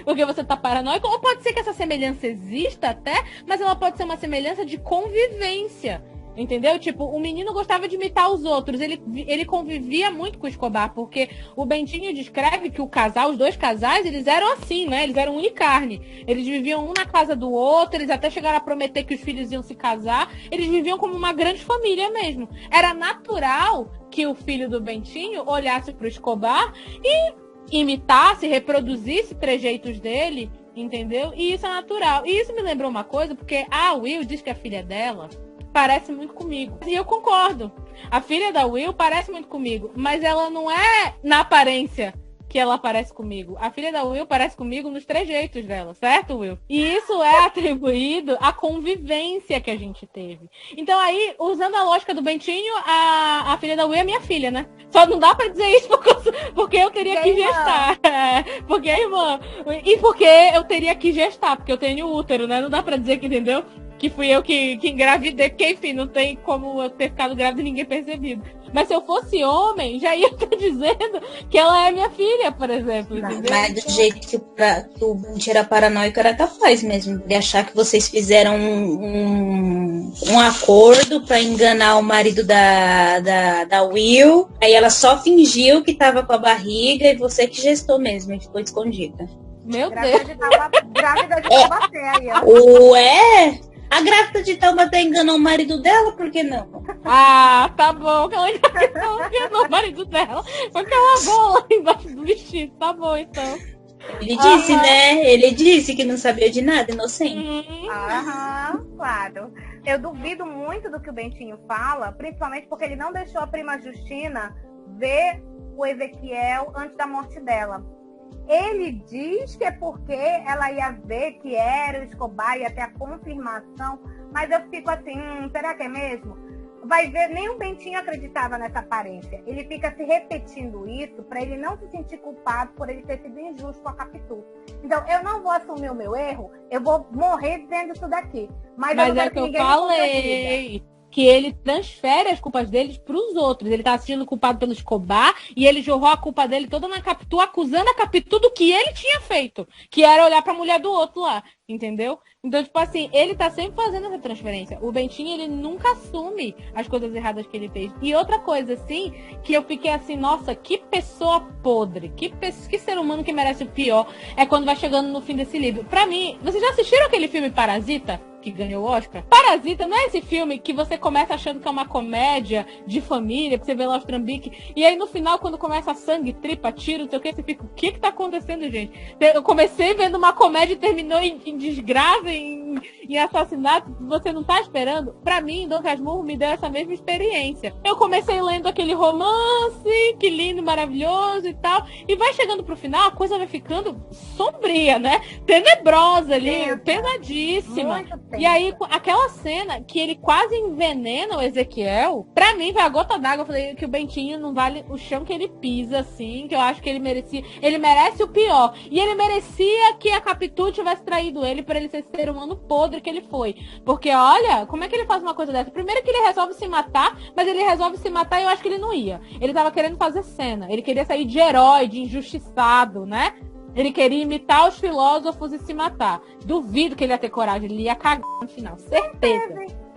porque você tá paranoico, ou pode ser que essa semelhança exista até, mas ela pode ser uma semelhança de convivência. Entendeu? Tipo, o menino gostava de imitar os outros. Ele convivia muito com o Escobar, porque o Bentinho descreve que os dois casais, eles eram assim, né? Eles eram unicarne. Eles viviam um na casa do outro, eles até chegaram a prometer que os filhos iam se casar. Eles viviam como uma grande família mesmo. Era natural que o filho do Bentinho olhasse pro Escobar e imitasse, reproduzisse trejeitos dele, entendeu? E isso é natural. E isso me lembrou uma coisa, porque a Will diz que a filha dela parece muito comigo. E eu concordo. A filha da Will parece muito comigo, mas ela não é na aparência que ela parece comigo. A filha da Will parece comigo nos trejeitos dela, certo, Will? E isso é atribuído à convivência que a gente teve. Então aí, usando a lógica do Bentinho, a filha da Will é minha filha, né? Só não dá pra dizer isso porque eu teria que gestar. Porque é irmã. E porque eu teria que gestar, porque eu tenho útero, né? Não dá pra dizer que, entendeu? Que fui eu que engravidei, porque, enfim, não tem como eu ter ficado grávida e ninguém percebido. Mas se eu fosse homem, já ia estar dizendo que ela é minha filha, por exemplo. Entendeu? Mas do jeito que o Bunty era paranoico, era capaz mesmo de achar que vocês fizeram um acordo pra enganar o marido da Will. Aí ela só fingiu que tava com a barriga e você que gestou mesmo e ficou escondida. Meu Deus. Grávida de Taubaté aí, ó. Ué? A grávida de Taubaté enganou o marido dela, por que não? Ah, tá bom, que ela enganou o marido dela. Foi aquela bola embaixo do vestido. Tá bom, então. Ele disse, né? Ele disse que não sabia de nada, inocente. Aham, claro. Eu duvido muito do que o Bentinho fala, principalmente porque ele não deixou a prima Justina ver o Ezequiel antes da morte dela. Ele diz que é porque ela ia ver que era o Escobar, ia ter a confirmação, mas eu fico assim, será que é mesmo? Vai ver, nem o Bentinho acreditava nessa aparência. Ele fica se repetindo isso para ele não se sentir culpado por ele ter sido injusto com a Capitu. Então, eu não vou assumir o meu erro, eu vou morrer dizendo isso daqui. Mas eu não é que eu falei. Que ele transfere as culpas deles pros outros. Ele tá se sentindo culpado pelo Escobar e ele jorrou a culpa dele toda na Capitu, acusando a Capitu do que ele tinha feito, que era olhar pra mulher do outro lá, entendeu? Então, tipo assim, ele tá sempre fazendo essa transferência. O Bentinho, ele nunca assume as coisas erradas que ele fez. E outra coisa, assim, que eu fiquei assim, nossa, que pessoa podre, que ser humano que merece o pior, é quando vai chegando no fim desse livro. Pra mim, vocês já assistiram aquele filme Parasita? Que ganhou o Oscar? Parasita não é esse filme que você começa achando que é uma comédia de família, que você vê lá os trambiques, e aí no final, quando começa sangue, tripa, tiro, não sei o que, você fica, o que tá acontecendo, gente? Eu comecei vendo uma comédia e terminou em desgraça, em em assassinato que você não tá esperando. Pra mim, Dom Casmurro me deu essa mesma experiência. Eu comecei lendo aquele romance, que lindo, maravilhoso e tal, e vai chegando pro final, a coisa vai ficando sombria, né? Tenebrosa ali, pesadíssima. E aí, aquela cena que ele quase envenena o Ezequiel, pra mim, foi a gota d'água. Eu falei que o Bentinho não vale o chão que ele pisa, assim, que eu acho que ele merecia. Ele merece o pior. E ele merecia que a Capitu tivesse traído ele pra ele ser esse ser humano podre que ele foi. Porque, olha, como é que ele faz uma coisa dessa? Primeiro que ele resolve se matar, mas ele resolve se matar e eu acho que ele não ia. Ele tava querendo fazer cena. Ele queria sair de herói, de injustiçado, né? Ele queria imitar os filósofos e se matar. Duvido que ele ia ter coragem. Ele ia cagar no final. Certeza.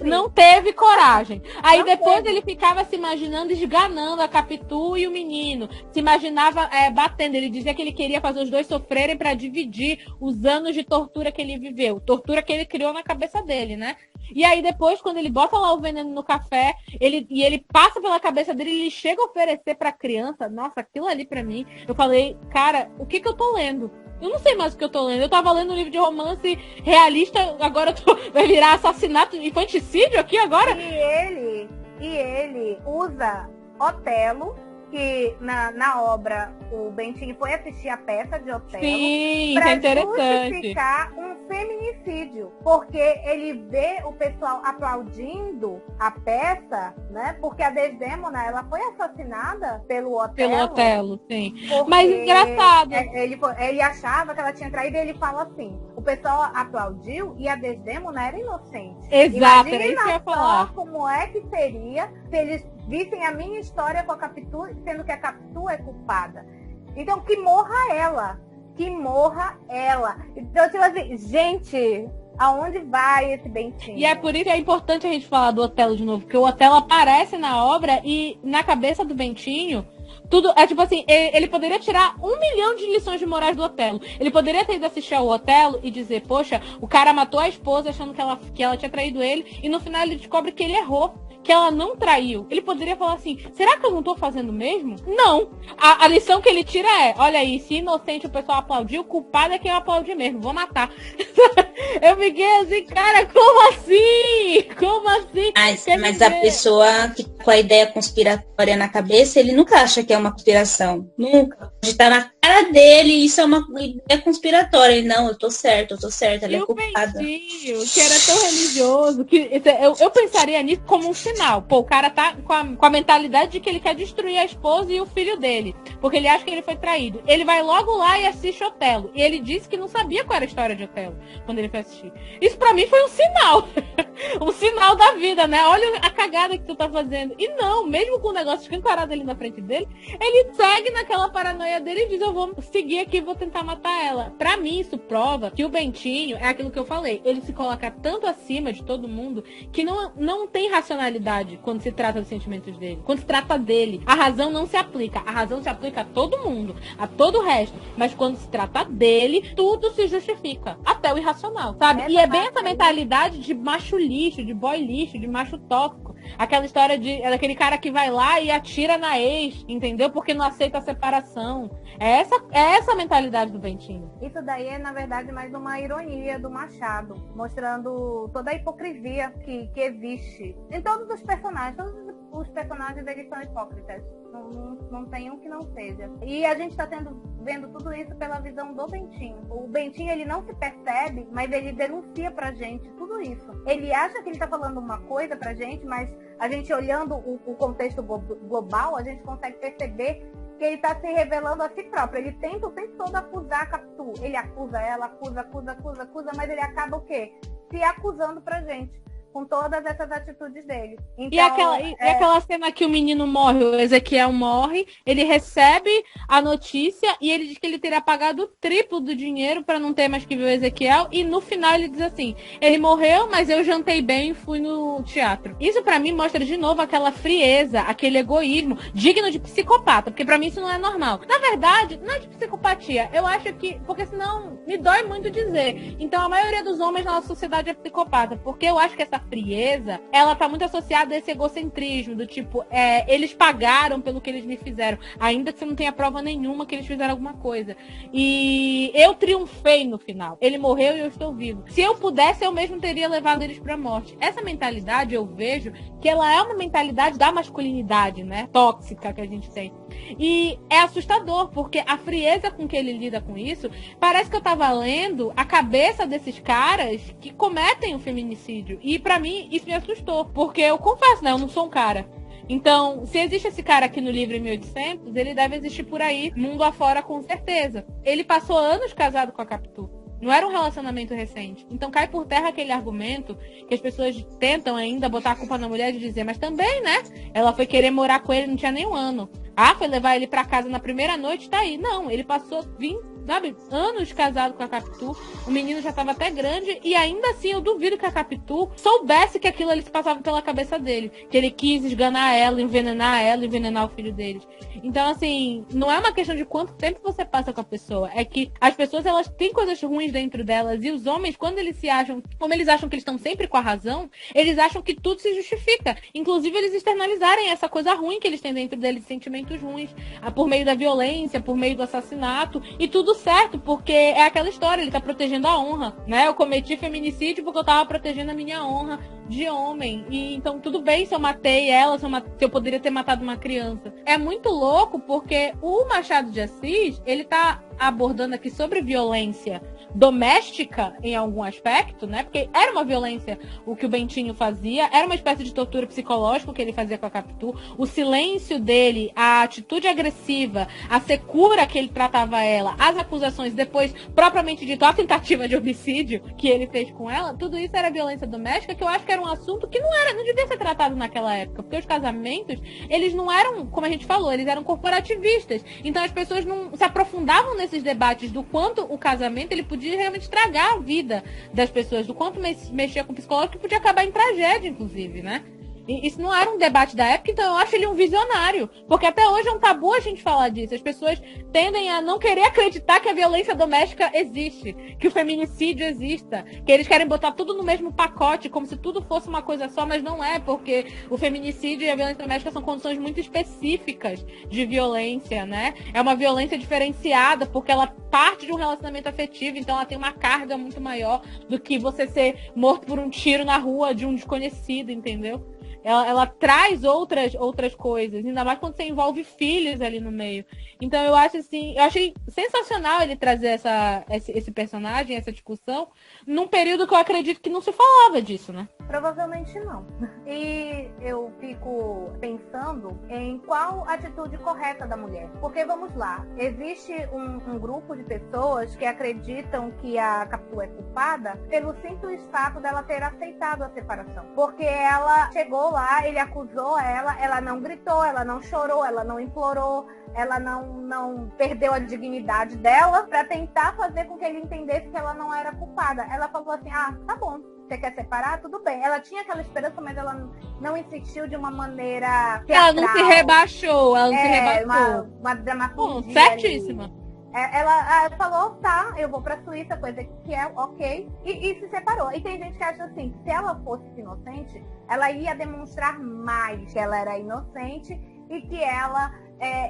Não teve coragem. Aí depois ele ficava se imaginando esganando a Capitu e o menino. Se imaginava batendo. Ele dizia que ele queria fazer os dois sofrerem pra dividir os anos de tortura que ele viveu. Tortura que ele criou na cabeça dele, né? E aí depois, quando ele bota lá o veneno no café, ele passa pela cabeça dele, ele chega a oferecer pra criança. Nossa, aquilo ali pra mim, eu falei, cara, o que eu tô lendo? Eu não sei mais o que eu tô lendo. Eu tava lendo um livro de romance realista, agora vai virar assassinato, infanticídio aqui agora? E ele usa Otelo, que na obra o Bentinho foi assistir a peça de Otelo. Sim, isso é interessante. Justificar um feminicídio, porque ele vê o pessoal aplaudindo a peça, né? Porque a Desdémona, ela foi assassinada pelo Otelo. Pelo Otelo, sim. Mas engraçado. Ele achava que ela tinha traído e ele fala assim, o pessoal aplaudiu e a Desdémona era inocente. Exato, era isso que eu ia falar. Como é que seria se eles vissem a minha história com a Capitu, sendo que a Capitu é culpada. Então, que morra ela. Que morra ela. Então, tipo assim, gente, aonde vai esse Bentinho? E é por isso que é importante a gente falar do Otelo de novo, porque o Otelo aparece na obra e na cabeça do Bentinho, tudo é tipo assim, ele poderia tirar 1 milhão de lições de morais do Otelo. Ele poderia ter ido assistir ao Otelo e dizer, poxa, o cara matou a esposa achando que ela tinha traído ele, e no final ele descobre que ele errou, que ela não traiu. Ele poderia falar assim, será que eu não tô fazendo mesmo? Não. A lição que ele tira é, olha aí, se inocente o pessoal aplaudiu, o culpado é quem aplaudir mesmo, vou matar. Eu fiquei assim, cara, como assim? Como assim? Mas a pessoa que com a ideia conspiratória na cabeça, ele nunca acha que é uma conspiração. Nunca. Pode estar na cara dele, isso é uma ideia conspiratória. Ele, não, eu tô certo, ela é culpada. Bentinho, que era tão religioso, que eu pensaria nisso como um sinal. Pô, o cara tá com a mentalidade de que ele quer destruir a esposa e o filho dele, porque ele acha que ele foi traído. Ele vai logo lá e assiste Otelo. E ele disse que não sabia qual era a história de Otelo quando ele foi assistir. Isso pra mim foi um sinal. Um sinal da vida, né? Olha a cagada que tu tá fazendo. E não, mesmo com o negócio escancarado ali na frente dele, ele segue naquela paranoia dele e diz, eu vou seguir aqui, vou tentar matar ela. Pra mim, isso prova que o Bentinho é aquilo que eu falei. Ele se coloca tanto acima de todo mundo que não tem racionalidade quando se trata dos sentimentos dele. Quando se trata dele, a razão não se aplica. A razão se aplica a todo mundo, a todo o resto. Mas quando se trata dele, tudo se justifica. Até o irracional, sabe? E é bem essa mentalidade de macho lixo, de boy lixo, de macho tóxico. Aquela história daquele cara que vai lá e atira na ex, entendeu? Porque não aceita a separação. É essa a mentalidade do Bentinho. Isso daí é, na verdade, mais uma ironia do Machado, mostrando toda a hipocrisia que existe em todos os personagens. Todos os personagens deles são hipócritas. Não tem um que não seja. E a gente está vendo tudo isso pela visão do Bentinho. O Bentinho, ele não se percebe, mas ele denuncia pra gente tudo isso. Ele acha que ele tá falando uma coisa pra gente, mas a gente olhando o contexto global, a gente consegue perceber que ele tá se revelando a si próprio. Ele tenta o tempo todo acusar a Capitu. Ele acusa ela, acusa, mas ele acaba o quê? Se acusando pra gente. Com todas essas atitudes dele. Então, e aquela cena que o menino morre, o Ezequiel morre, ele recebe a notícia e ele diz que ele teria pagado o triplo do dinheiro para não ter mais que ver o Ezequiel, e no final ele diz assim, ele morreu, mas eu jantei bem e fui no teatro. Isso para mim mostra de novo aquela frieza, aquele egoísmo digno de psicopata, porque para mim isso não é normal. Na verdade, não é de psicopatia, eu acho que, porque senão me dói muito dizer. Então a maioria dos homens na nossa sociedade é psicopata, porque eu acho que essa da frieza, ela tá muito associada a esse egocentrismo, do tipo, eles pagaram pelo que eles me fizeram, ainda que você não tenha prova nenhuma que eles fizeram alguma coisa. E eu triunfei no final. Ele morreu e eu estou vivo. Se eu pudesse, eu mesmo teria levado eles pra morte. Essa mentalidade, eu vejo que ela é uma mentalidade da masculinidade, né? Tóxica que a gente tem. E é assustador, porque a frieza com que ele lida com isso, parece que eu tava lendo a cabeça desses caras que cometem o feminicídio. E pra mim, isso me assustou. Porque eu confesso, né? Eu não sou um cara. Então, se existe esse cara aqui no livro em 1800, ele deve existir por aí, mundo afora, com certeza. Ele passou anos casado com a Capitu. Não era um relacionamento recente. Então cai por terra aquele argumento que as pessoas tentam ainda botar a culpa na mulher de dizer, mas também, né? Ela foi querer morar com ele, não tinha nem um ano. Ah, foi levar ele pra casa na primeira noite, tá aí. Não, ele passou 20, anos casado com a Capitu. O menino já tava até grande. E ainda assim, eu duvido que a Capitu soubesse que aquilo ali se passava pela cabeça dele. Que ele quis esganar ela, envenenar o filho deles. Então, assim, não é uma questão de quanto tempo você passa com a pessoa. É que as pessoas, elas têm coisas ruins dentro delas. E os homens, quando eles se acham, como eles acham que eles estão sempre com a razão, eles acham que tudo se justifica. Inclusive, eles externalizarem essa coisa ruim que eles têm dentro deles, sentimentos ruins, por meio da violência, por meio do assassinato, e tudo certo, porque é aquela história, ele tá protegendo a honra, né? Eu cometi feminicídio porque eu tava protegendo a minha honra de homem, e então tudo bem se eu matei ela, se eu poderia ter matado uma criança. É muito louco, porque o Machado de Assis, ele tá abordando aqui sobre violência doméstica em algum aspecto, né? Porque era uma violência o que o Bentinho fazia, era uma espécie de tortura psicológica que ele fazia com a Capitu, o silêncio dele, a atitude agressiva, a secura que ele tratava ela, as acusações, depois, propriamente dito, a tentativa de homicídio que ele fez com ela, tudo isso era violência doméstica, que eu acho que era um assunto que não devia ser tratado naquela época, porque os casamentos, eles não eram, como a gente falou, eles eram corporativistas, então as pessoas não se aprofundavam nesses debates do quanto o casamento, ele podia realmente estragar a vida das pessoas, do quanto mexia com o psicológico, que podia acabar em tragédia, inclusive, né? Isso não era um debate da época, então eu acho ele um visionário. Porque até hoje é um tabu a gente falar disso. As pessoas tendem a não querer acreditar que a violência doméstica existe, que o feminicídio exista, que eles querem botar tudo no mesmo pacote, como se tudo fosse uma coisa só, mas não é, porque o feminicídio e a violência doméstica são condições muito específicas de violência, né? É uma violência diferenciada, porque ela parte de um relacionamento afetivo, então ela tem uma carga muito maior do que você ser morto por um tiro na rua de um desconhecido, entendeu? Ela traz outras coisas, ainda mais quando você envolve filhos ali no meio. Então eu acho assim, eu achei sensacional ele trazer esse personagem, essa discussão, num período que eu acredito que não se falava disso, né? Provavelmente não. E eu fico pensando em qual atitude correta da mulher. Porque vamos lá, existe um grupo de pessoas que acreditam que a Capitu é culpada pelo simples fato dela ter aceitado a separação. Porque ela chegou lá, ele acusou ela não gritou, ela não chorou, ela não implorou, ela não perdeu a dignidade dela pra tentar fazer com que ele entendesse que ela não era culpada. Ela falou assim, tá bom, você quer separar? Tudo bem. Ela tinha aquela esperança, mas ela não insistiu de uma maneira teatral. Ela não se rebaixou, uma dramaturgia. Certíssima. Ela falou, tá, eu vou pra Suíça, coisa que é ok, e se separou. E tem gente que acha assim, que se ela fosse inocente, ela ia demonstrar mais que ela era inocente e que ela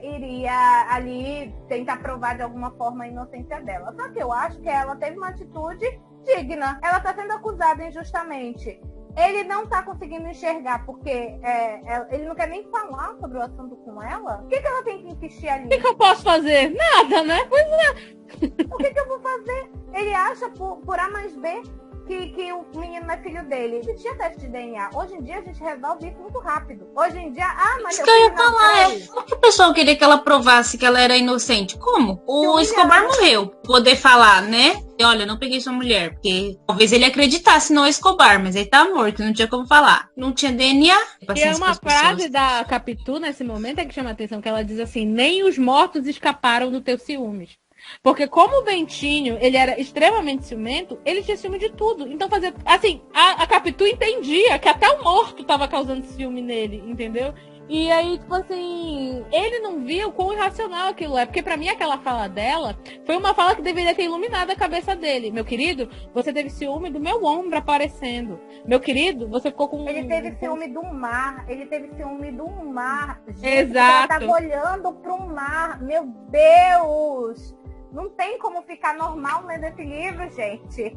iria ali tentar provar de alguma forma a inocência dela. Só que eu acho que ela teve uma atitude digna. Ela tá sendo acusada injustamente. Ele não tá conseguindo enxergar, porque ele não quer nem falar sobre o assunto com ela. O que ela tem que insistir ali? O que eu posso fazer? Nada, né? Pois é. O que eu vou fazer? Ele acha por A mais B que o menino não é filho dele. Existia teste de DNA. Hoje em dia a gente resolve isso muito rápido. Hoje em dia, mas isso que eu ia falar, como que o pessoal queria que ela provasse que ela era inocente? Como? O Escobar morreu. Poder falar, né? Olha, eu não peguei sua mulher, porque talvez ele acreditasse no Escobar, mas ele tá morto, não tinha como falar. Não tinha DNA. E é uma frase da Capitu nesse momento que chama a atenção, que ela diz assim, nem os mortos escaparam do teu ciúmes. Porque como o Bentinho, ele era extremamente ciumento, ele tinha ciúme de tudo. Então fazia, assim, a Capitu entendia que até o morto tava causando ciúme nele, entendeu? E aí, tipo assim, ele não viu quão irracional aquilo é. Porque pra mim, aquela fala dela foi uma fala que deveria ter iluminado a cabeça dele. Meu querido, você teve ciúme do meu ombro aparecendo. Meu querido, você ficou com... Ele teve ciúme do mar. Ele teve ciúme do mar. Gente, Exato. ela tava olhando pro mar. Meu Deus! Não tem como ficar normal lendo esse livro, gente.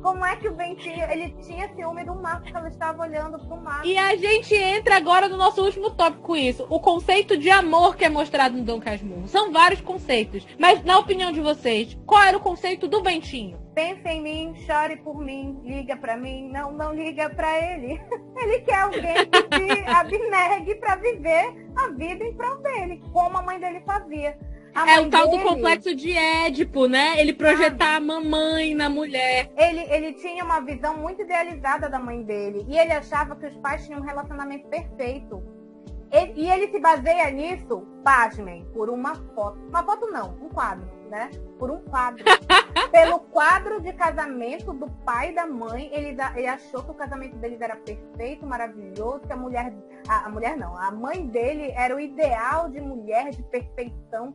Como é que o Bentinho, ele tinha ciúme do mar, porque ela estava olhando pro mar. E a gente entra agora no nosso último tópico com isso. O conceito de amor que é mostrado no Dom Casmurro. São vários conceitos. Mas, na opinião de vocês, qual era o conceito do Bentinho? Pense em mim, chore por mim, liga pra mim. Não liga pra ele. Ele quer alguém que se abnegue pra viver a vida em prol dele, como a mãe dele fazia. É o tal do complexo de Édipo, né? Ele projetar a mamãe na mulher. Ele tinha uma visão muito idealizada da mãe dele. E ele achava que os pais tinham um relacionamento perfeito. E ele se baseia nisso, pasmem, por uma foto. Uma foto não, um quadro, né? Por um quadro. Pelo quadro de casamento do pai e da mãe, ele achou que o casamento deles era perfeito, maravilhoso, que a mãe dele era o ideal de mulher, de perfeição,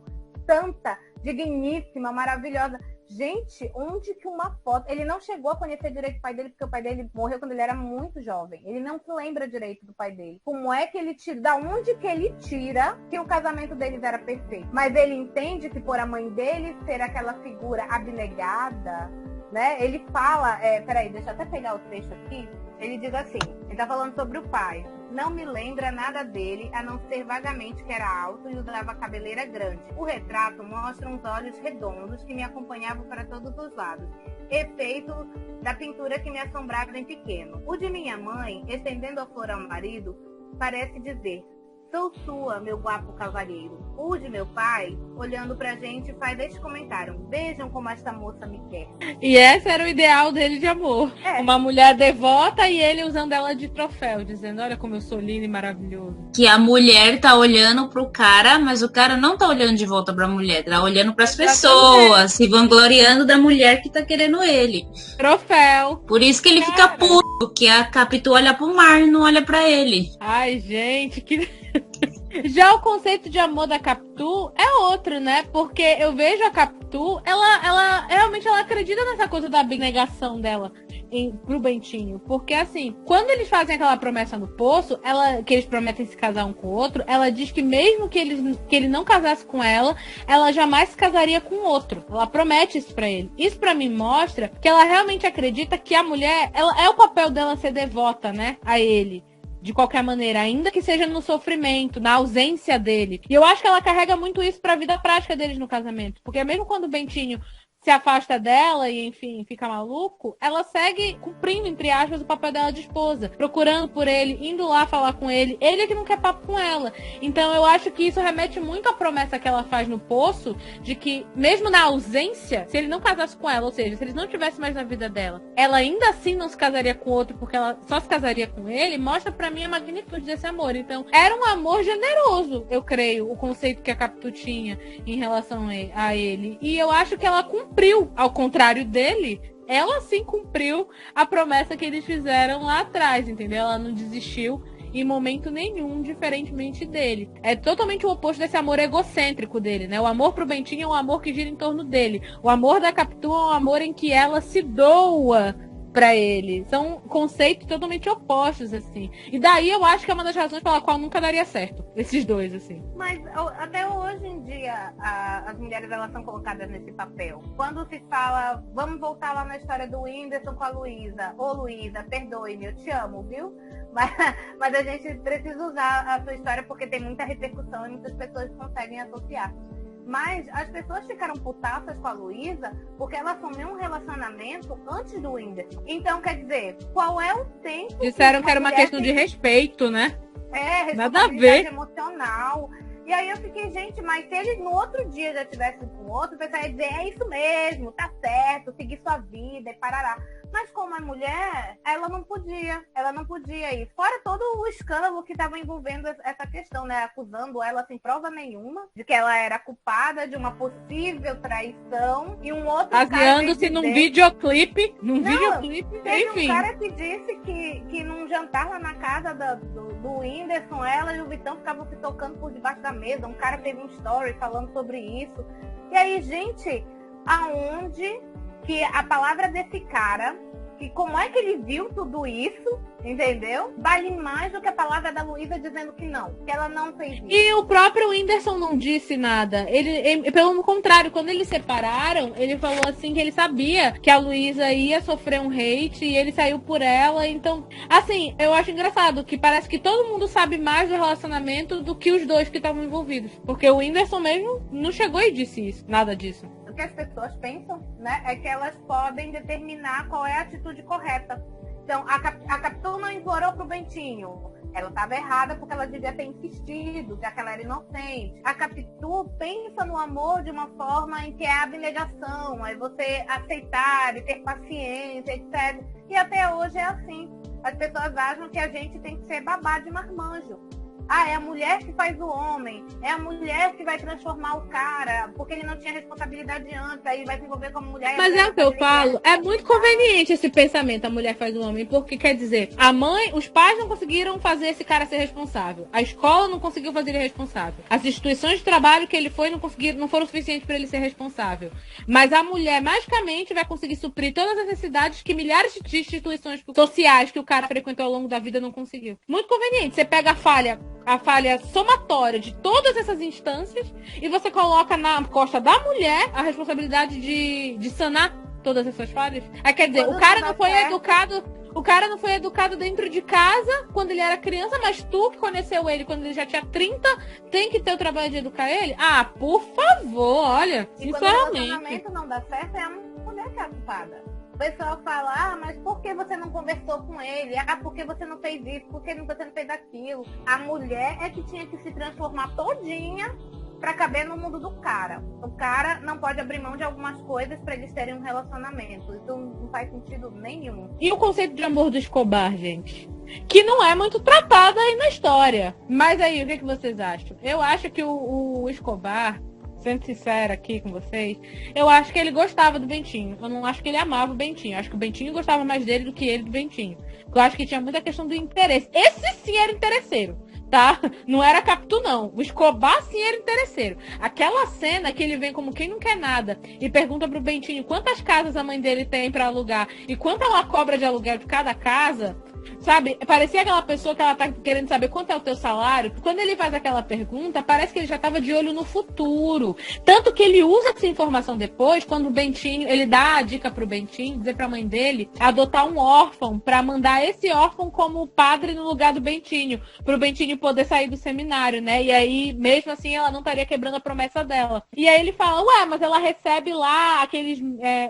santa, digníssima, maravilhosa. Gente, onde que uma foto... Ele não chegou a conhecer direito o pai dele, porque o pai dele morreu quando ele era muito jovem. Ele não se lembra direito do pai dele. Como é que ele tira... Da onde que ele tira que o casamento deles era perfeito? Mas ele entende que por a mãe dele ser aquela figura abnegada, né? Ele fala... Peraí, deixa eu até pegar o trecho aqui. Ele diz assim, ele tá falando sobre o pai. Não me lembra nada dele, a não ser vagamente que era alto e usava cabeleira grande. O retrato mostra uns olhos redondos que me acompanhavam para todos os lados. Efeito da pintura que me assombrava em pequeno. O de minha mãe, estendendo a flor ao marido, parece dizer... Sou sua, meu guapo cavalheiro. O de meu pai, olhando pra gente, faz este comentário. Vejam como esta moça me quer. E esse era o ideal dele de amor. Uma mulher devota e ele usando ela de troféu, dizendo, olha como eu sou lindo e maravilhoso. Que a mulher tá olhando pro cara, mas o cara não tá olhando de volta pra mulher. Tá olhando pras pessoas, se vangloriando da mulher que tá querendo ele. Troféu. Por isso que ele fica puto, que a Capitu olha pro mar e não olha pra ele. Ai, gente, que... Já o conceito de amor da Capitu é outro, né? Porque eu vejo a Capitu, ela realmente ela acredita nessa coisa da abnegação dela pro Bentinho. Porque assim, quando eles fazem aquela promessa no poço, que eles prometem se casar um com o outro, ela diz que mesmo que ele não casasse com ela jamais se casaria com outro. Ela promete isso pra ele. Isso pra mim mostra que ela realmente acredita que a mulher, é o papel dela ser devota, né? A ele. De qualquer maneira, ainda que seja no sofrimento, na ausência dele. E eu acho que ela carrega muito isso pra vida prática deles no casamento. Porque mesmo quando o Bentinho se afasta dela e, enfim, fica maluco, ela segue cumprindo, entre aspas, o papel dela de esposa. Procurando por ele, indo lá falar com ele. Ele é que não quer papo com ela. Então eu acho que isso remete muito à promessa que ela faz no poço, de que, mesmo na ausência, se ele não casasse com ela, ou seja, se eles não estivessem mais na vida dela, ela ainda assim não se casaria com outro, porque ela só se casaria com ele, mostra pra mim a magnitude desse amor. Então, era um amor generoso, eu creio, o conceito que a Capitu tinha em relação a ele. E eu acho que ela cumpriu, ao contrário dele, ela sim cumpriu a promessa que eles fizeram lá atrás, entendeu? Ela não desistiu em momento nenhum, diferentemente dele. É totalmente o oposto desse amor egocêntrico dele, né? O amor pro Bentinho é um amor que gira em torno dele. O amor da Capitu é um amor em que ela se doa pra ele. São conceitos totalmente opostos, assim. E daí eu acho que é uma das razões pela qual nunca daria certo, esses dois, assim. Mas até hoje em dia, as mulheres, elas são colocadas nesse papel. Quando se fala, vamos voltar lá na história do Whindersson com a Luísa. Ô Luísa, perdoe-me, eu te amo, viu? Mas a gente precisa usar a sua história porque tem muita repercussão e muitas pessoas conseguem associar. Mas as pessoas ficaram putaças com a Luísa porque ela assumiu um relacionamento antes do Whindersson. Então, quer dizer, qual é o tempo... Disseram que era uma questão de respeito, né? Nada a ver. Emocional. E aí eu fiquei, gente, mas se ele no outro dia já tivesse com outro, o pessoal ia dizer, é isso mesmo, tá certo, seguir sua vida e parará. Mas como é mulher, ela não podia ir. Fora todo o escândalo que estava envolvendo essa questão, né? Acusando ela sem prova nenhuma de que ela era culpada de uma possível traição e um outro baseando-se num videoclipe. Teve Enfim. um cara que disse que num jantar lá na casa do Whindersson, ela e o Vitão ficavam se tocando por debaixo da mesa. Um cara fez um story falando sobre isso. E aí, gente, aonde que a palavra desse cara, que como é que ele viu tudo isso, entendeu? Vale mais do que a palavra da Luísa dizendo que não, que ela não fez isso. E o próprio Whindersson não disse nada. Ele, pelo contrário, quando eles separaram, ele falou assim que ele sabia que a Luísa ia sofrer um hate e ele saiu por ela. Então, assim, eu acho engraçado que parece que todo mundo sabe mais do relacionamento do que os dois que estavam envolvidos. Porque o Whindersson mesmo não chegou e disse isso, nada disso. O que as pessoas pensam, né, é que elas podem determinar qual é a atitude correta. Então, a Capitu não implorou pro Bentinho. Ela estava errada porque ela devia ter insistido, já que ela era inocente. A Capitu pensa no amor de uma forma em que é abnegação, é você aceitar e ter paciência, etc. E até hoje é assim. As pessoas acham que a gente tem que ser babá de marmanjo. É a mulher que faz o homem, é a mulher que vai transformar o cara, porque ele não tinha responsabilidade antes, aí vai se envolver como mulher. Mas é o que eu falo, é muito conveniente esse pensamento, a mulher faz o homem, porque quer dizer, os pais não conseguiram fazer esse cara ser responsável, a escola não conseguiu fazer ele responsável, as instituições de trabalho que ele foi não foram suficientes para ele ser responsável, mas a mulher magicamente vai conseguir suprir todas as necessidades que milhares de instituições sociais que o cara frequentou ao longo da vida não conseguiu. Muito conveniente, você pega a falha somatória de todas essas instâncias e você coloca na costa da mulher a responsabilidade de sanar todas essas falhas. Aí, quer dizer, o cara não foi educado dentro de casa quando ele era criança, mas tu que conheceu ele quando ele já tinha 30, tem que ter o trabalho de educar ele? Por favor, olha, sinceramente. Quando o relacionamento não dá certo, é a mulher que é a culpada. O pessoal fala, mas por que você não conversou com ele? Por que você não fez isso? Por que você não fez aquilo? A mulher é que tinha que se transformar todinha pra caber no mundo do cara. O cara não pode abrir mão de algumas coisas pra eles terem um relacionamento. Isso não faz sentido nenhum. E o conceito de amor do Escobar, gente? Que não é muito tratado aí na história. Mas aí, o que vocês acham? Eu acho que o Escobar, sendo sincera aqui com vocês, eu acho que ele gostava do Bentinho. Eu não acho que ele amava o Bentinho. Eu acho que o Bentinho gostava mais dele do que ele do Bentinho. Eu acho que tinha muita questão do interesse. Esse sim era interesseiro, tá? Não era Capitu, não. O Escobar sim era interesseiro. Aquela cena que ele vem como quem não quer nada e pergunta pro Bentinho quantas casas a mãe dele tem pra alugar e quanto ela cobra de aluguel de cada casa, sabe? Parecia aquela pessoa que ela tá querendo saber quanto é o teu salário. Quando ele faz aquela pergunta, parece que ele já tava de olho no futuro. Tanto que ele usa essa informação depois, quando o Bentinho, ele dá a dica pro Bentinho, dizer pra mãe dele, adotar um órfão, pra mandar esse órfão como padre no lugar do Bentinho, pro Bentinho poder sair do seminário, né? E aí, mesmo assim, ela não estaria quebrando a promessa dela. E aí ele fala, mas ela recebe lá aqueles,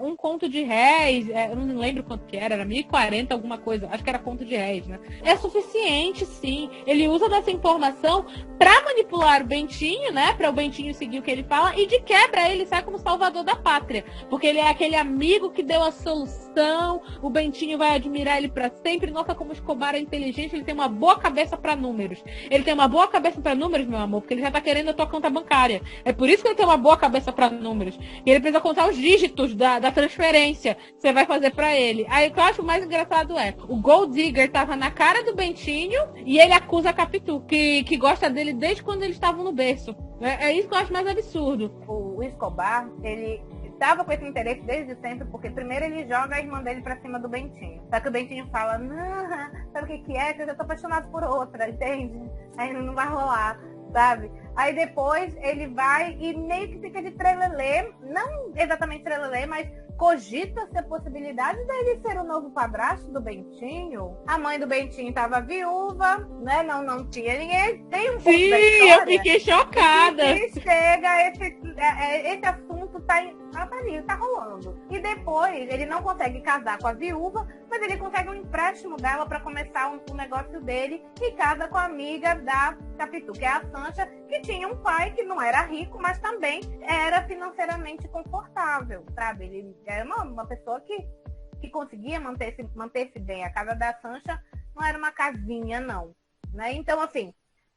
um conto de réis, eu não lembro quanto que era 1.040, alguma coisa, acho que era conto de réis, né? É suficiente, sim. Ele usa dessa informação pra manipular o Bentinho, né? Pra o Bentinho seguir o que ele fala, e de quebra ele sai como salvador da pátria, porque ele é aquele amigo que deu a solução, o Bentinho vai admirar ele pra sempre. Nossa, como o Escobar é inteligente, ele tem uma boa cabeça pra números. Ele tem uma boa cabeça pra números, meu amor, porque ele já tá querendo a tua conta bancária. É por isso que ele tem uma boa cabeça pra números. E ele precisa contar os dígitos da transferência que você vai fazer pra ele. Aí o que eu acho mais engraçado é, o Gold Digger tava na cara do Bentinho e ele acusa a Capitu, que gosta dele desde quando eles estavam no berço. É isso que eu acho mais absurdo. O Escobar, ele estava com esse interesse desde sempre, porque primeiro ele joga a irmã dele pra cima do Bentinho. Só que o Bentinho fala, não, sabe o que é? Eu tô apaixonado por outra, entende? Aí não vai rolar, sabe? Aí depois ele vai e meio que fica de trelelê, não exatamente trelelê, mas cogita-se a possibilidade dele ser o novo padrasto do Bentinho. A mãe do Bentinho estava viúva, né? Não tinha ninguém. Tem um pouco da história. Eu fiquei chocada. E chega, esse assunto tá rolando. E depois ele não consegue casar com a viúva, mas ele consegue um empréstimo dela para começar um negócio dele e casa com a amiga da Capitu, que é a Sancha, que tinha um pai que não era rico, mas também era financeiramente confortável, sabe? Ele era uma pessoa que que conseguia manter-se bem. A casa da Sancha não era uma casinha, não. Né? Então, assim,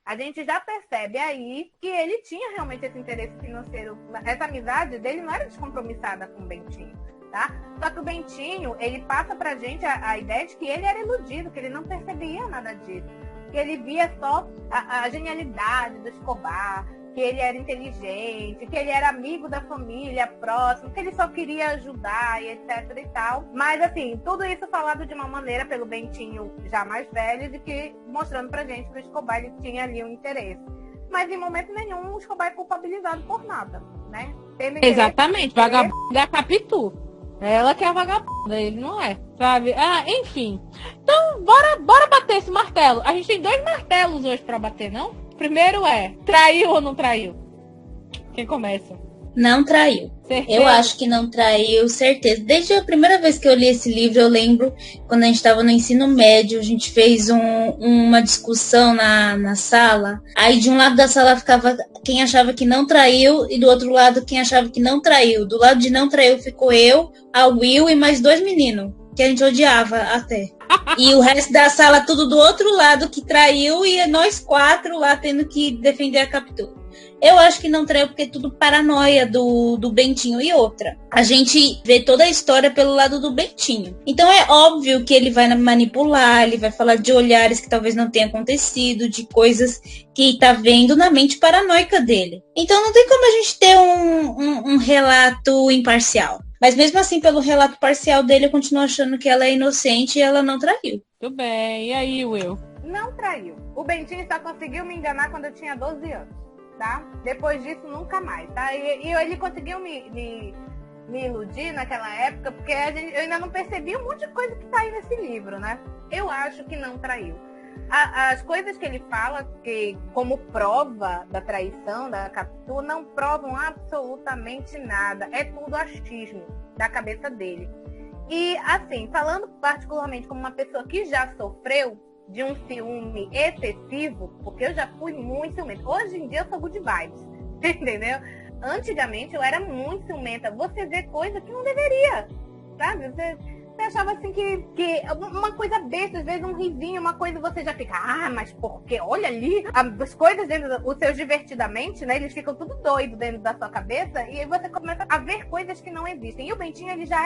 a gente já percebe aí que ele tinha realmente esse interesse financeiro. Essa amizade dele não era descompromissada com o Bentinho, tá? Só que o Bentinho, ele passa pra gente a ideia de que ele era iludido, que ele não percebia nada disso. Que ele via só a genialidade do Escobar, que ele era inteligente, que ele era amigo da família, próximo, que ele só queria ajudar e etc e tal. Mas, assim, tudo isso falado de uma maneira pelo Bentinho já mais velho, de que mostrando pra gente que o Escobar ele tinha ali um interesse. Mas em momento nenhum o Escobar é culpabilizado por nada, né? Exatamente, vagabunda é a Capitu. Ela que é a vagabunda, ele não é, sabe? Ah, enfim. Então, bora bater esse martelo. A gente tem 2 martelos hoje pra bater, não? Primeiro traiu ou não traiu? Quem começa? Não traiu. Certeza? Eu acho que não traiu, certeza. Desde a primeira vez que eu li esse livro, eu lembro quando a gente estava no ensino médio, a gente fez uma discussão na sala. Aí de um lado da sala ficava quem achava que não traiu e do outro lado quem achava que não traiu. Do lado de não traiu ficou eu, a Will e mais 2 meninos, que a gente odiava até. E o resto da sala tudo do outro lado que traiu e nós 4 lá tendo que defender a Capitu. Eu acho que não traiu porque é tudo paranoia do Bentinho. E outra, a gente vê toda a história pelo lado do Bentinho. Então é óbvio que ele vai manipular, ele vai falar de olhares que talvez não tenha acontecido, de coisas que tá vendo na mente paranoica dele. Então não tem como a gente ter um relato imparcial. Mas mesmo assim, pelo relato parcial dele, eu continuo achando que ela é inocente e ela não traiu. Tudo bem. E aí, Will? Não traiu. O Bentinho só conseguiu me enganar quando eu tinha 12 anos, tá? Depois disso, nunca mais, tá? E ele conseguiu me iludir naquela época, porque eu ainda não percebi um monte de coisa que tá aí nesse livro, né? Eu acho que não traiu. As coisas que ele fala, que como prova da traição, da Capitu, não provam absolutamente nada. É tudo achismo da cabeça dele. E, assim, falando particularmente como uma pessoa que já sofreu de um ciúme excessivo, porque eu já fui muito ciumenta. Hoje em dia eu sou good vibes, entendeu? Antigamente eu era muito ciumenta. Você vê coisa que não deveria, sabe? Você achava assim que uma coisa besta, às vezes um risinho, uma coisa você já fica, mas porque olha ali, as coisas dentro os seus divertidamente, né, eles ficam tudo doido dentro da sua cabeça e aí você começa a ver coisas que não existem. E o Bentinho, ele já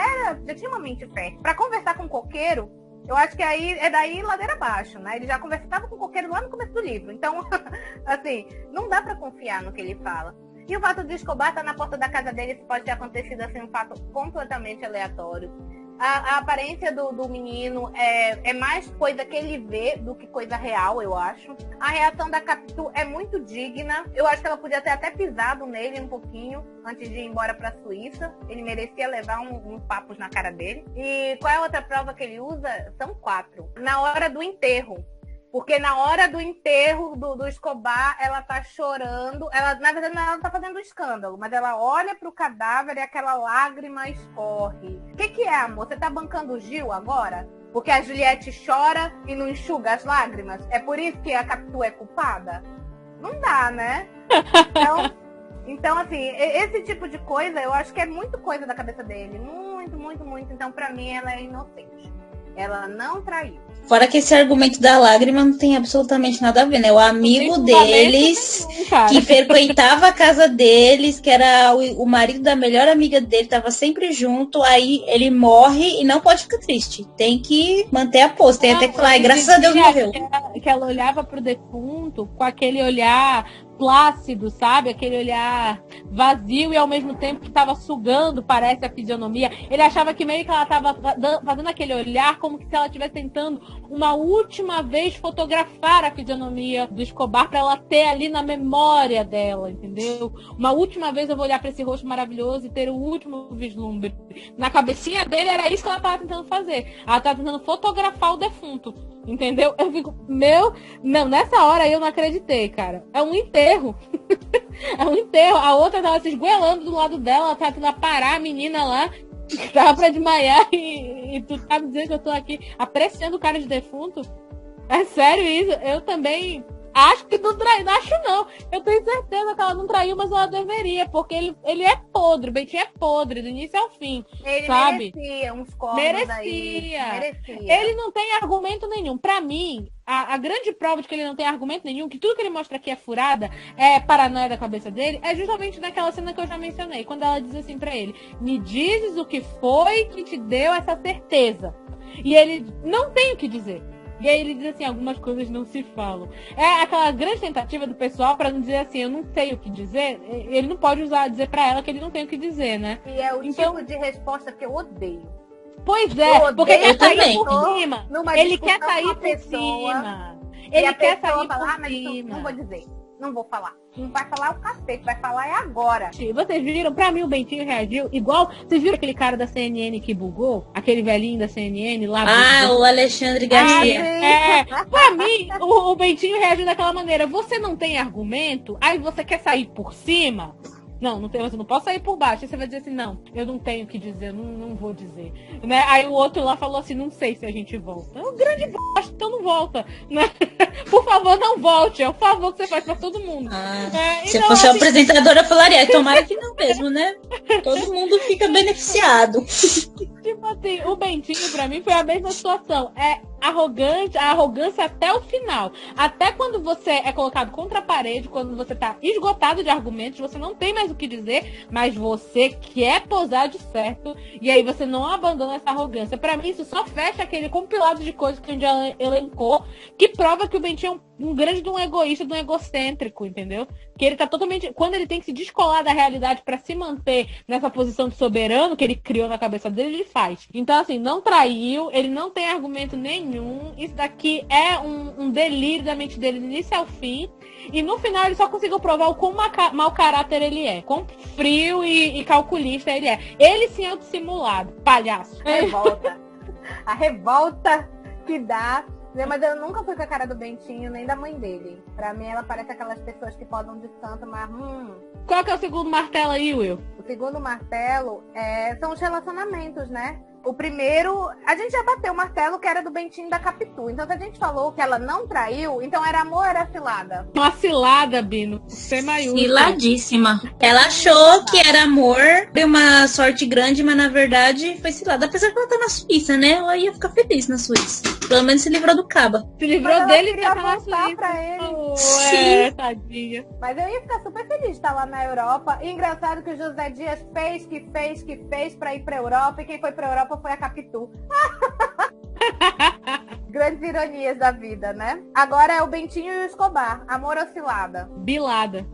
tinha uma mente fértil. Pra conversar com um coqueiro, eu acho que aí é daí ladeira abaixo, né? Ele já conversava com o coqueiro lá no começo do livro. Então, assim, não dá pra confiar no que ele fala. E o fato de Escobar estar na porta da casa dele, isso pode ter acontecido assim, um fato completamente aleatório. A aparência do menino é mais coisa que ele vê do que coisa real, eu acho. A reação da Capitu é muito digna. Eu acho que ela podia ter até pisado nele um pouquinho antes de ir embora pra Suíça. Ele merecia levar uns papos na cara dele. E qual é a outra prova que ele usa? São 4. Na hora do enterro. Porque na hora do enterro do Escobar, ela tá chorando. Na verdade, ela não tá fazendo escândalo, mas ela olha pro cadáver e aquela lágrima escorre. O que é, amor? Você tá bancando o Gil agora? Porque a Juliette chora e não enxuga as lágrimas? É por isso que a Capitu é culpada? Não dá, né? Então, assim, esse tipo de coisa, eu acho que é muito coisa da cabeça dele. Muito, muito, muito. Então, pra mim, ela é inocente. Ela não traiu. Fora que esse argumento da lágrima não tem absolutamente nada a ver, né? O amigo deles, que frequentava a casa deles, que era o marido da melhor amiga dele, tava sempre junto, aí ele morre e não pode ficar triste. Tem que manter a pose, tem até que falar, graças a Deus morreu. Que ela olhava pro defunto com aquele olhar plácido, sabe? Aquele olhar vazio e ao mesmo tempo que tava sugando, parece, a fisionomia. Ele achava que meio que ela tava fazendo aquele olhar como se ela estivesse tentando uma última vez fotografar a fisionomia do Escobar pra ela ter ali na memória dela, entendeu? Uma última vez eu vou olhar pra esse rosto maravilhoso e ter o último vislumbre. Na cabecinha dele era isso que ela tava tentando fazer. Ela tava tentando fotografar o defunto. Entendeu? Eu fico, não, nessa hora eu não acreditei, cara. É um enterro. É um enterro. A outra tava se esgoelando do lado dela, ela tava tentando parar a menina lá, que tava pra desmaiar, e tu tá me dizendo que eu tô aqui apreciando o cara de defunto? É sério isso? Eu também Acho que não traiu, acho não. Eu tenho certeza que ela não traiu, mas ela deveria, porque ele é podre, o Bentinho é podre, do início ao fim. Ele sabe? merecia uns cornos aí. Merecia. Ele não tem argumento nenhum. Pra mim, a grande prova de que ele não tem argumento nenhum, que tudo que ele mostra aqui é furada, é paranoia da cabeça dele, é justamente naquela cena que eu já mencionei, quando ela diz assim pra ele, me dizes o que foi que te deu essa certeza. E ele não tem o que dizer. E aí ele diz assim, algumas coisas não se falam. É aquela grande tentativa do pessoal pra não dizer assim, eu não sei o que dizer. Ele não pode dizer pra ela que ele não tem o que dizer, né? E é o tipo de resposta que eu odeio. Pois é, porque quer sair por cima. Ele quer sair por cima. Ele quer sair por cima. Não vou dizer. Não vou falar. Não vai falar o cacete, vai falar é agora. Vocês viram? Pra mim o Bentinho reagiu igual... Vocês viram aquele cara da CNN que bugou? Aquele velhinho da CNN lá? O Alexandre Garcia. Pra mim, o Bentinho reagiu daquela maneira. Você não tem argumento, aí você quer sair por cima... Não tem, você não pode sair por baixo. Aí você vai dizer assim, não, eu não tenho o que dizer, não vou dizer. Né? Aí o outro lá falou assim, não sei se a gente volta. É um grande bosta, então não volta. Né? Por favor, não volte. É o favor que você faz pra todo mundo. Se eu fosse assim... apresentadora, eu falaria, tomara que não mesmo, né? Todo mundo fica beneficiado. Tipo assim, o Bentinho pra mim foi a mesma situação. É arrogante, a arrogância até o final. Até quando você é colocado contra a parede, quando você tá esgotado de argumentos, você não tem mais o que dizer, mas você quer posar de certo, e aí você não abandona essa arrogância. Pra mim, isso só fecha aquele compilado de coisas que a gente já elencou, que prova que o Bentinho é um grande de um egoísta, de um egocêntrico, entendeu? Que ele tá totalmente... Quando ele tem que se descolar da realidade pra se manter nessa posição de soberano que ele criou na cabeça dele, ele faz. Então, assim, não traiu, ele não tem argumento nenhum. Isso daqui é um delírio da mente dele do início ao fim. E no final ele só conseguiu provar o quão mau caráter ele é. Quão frio e calculista ele é. Ele sim é o dissimulado, palhaço. Revolta. A revolta que dá... Mas eu nunca fui com a cara do Bentinho, nem da mãe dele. Pra mim, ela parece aquelas pessoas que posam de santo, mas... Qual que é o segundo martelo aí, Will? O segundo martelo são os relacionamentos, né? O primeiro, a gente já bateu o martelo que era do Bentinho da Capitu. Então, se a gente falou que ela não traiu, então era amor ou era cilada? Uma cilada, Bino. C maiúsculo. Ciladíssima. Ela achou que era amor, deu uma sorte grande, mas na verdade foi cilada. Apesar que ela tá na Suíça, né? Ela ia ficar feliz na Suíça. Pelo menos se livrou do Caba. Se livrou dele e tá na Suíça. Pra ele. Sim. Tadinha. Mas eu ia ficar super feliz de estar lá na Europa. E engraçado que o José Dias fez pra ir pra Europa. E quem foi pra Europa foi a Capitu. Grandes ironias da vida, né? Agora é o Bentinho e o Escobar. Amor ou cilada? Bilada.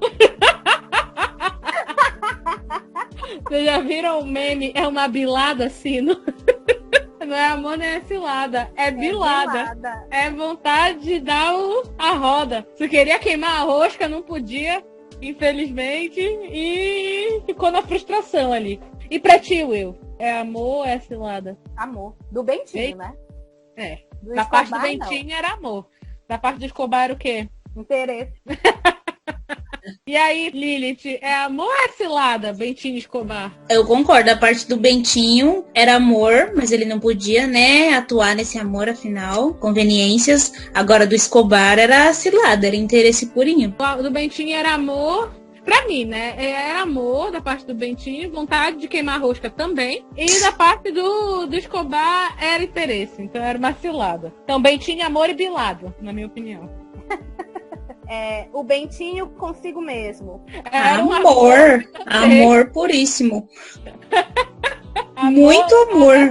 Vocês já viram o meme? É uma bilada, assim, não é amor, nem é cilada. É bilada. É vontade de dar a roda. Se queria queimar a rosca, não podia, infelizmente. E ficou na frustração ali. E pra ti, Will? É amor ou é cilada? Amor. Do Bentinho, né? É. Da parte do Bentinho não. Era amor. Da parte do Escobar era o quê? Interesse. E aí, Lilith, é amor ou é cilada, Bentinho e Escobar? Eu concordo, a parte do Bentinho era amor, mas ele não podia, né, atuar nesse amor, afinal, conveniências. Agora do Escobar era cilada, era interesse purinho. Do Bentinho era amor, pra mim, né, era amor da parte do Bentinho, vontade de queimar a rosca também, e da parte do Escobar era interesse, então era uma cilada. Então, Bentinho, amor e bilado, na minha opinião. O Bentinho consigo mesmo. Amor puríssimo. Muito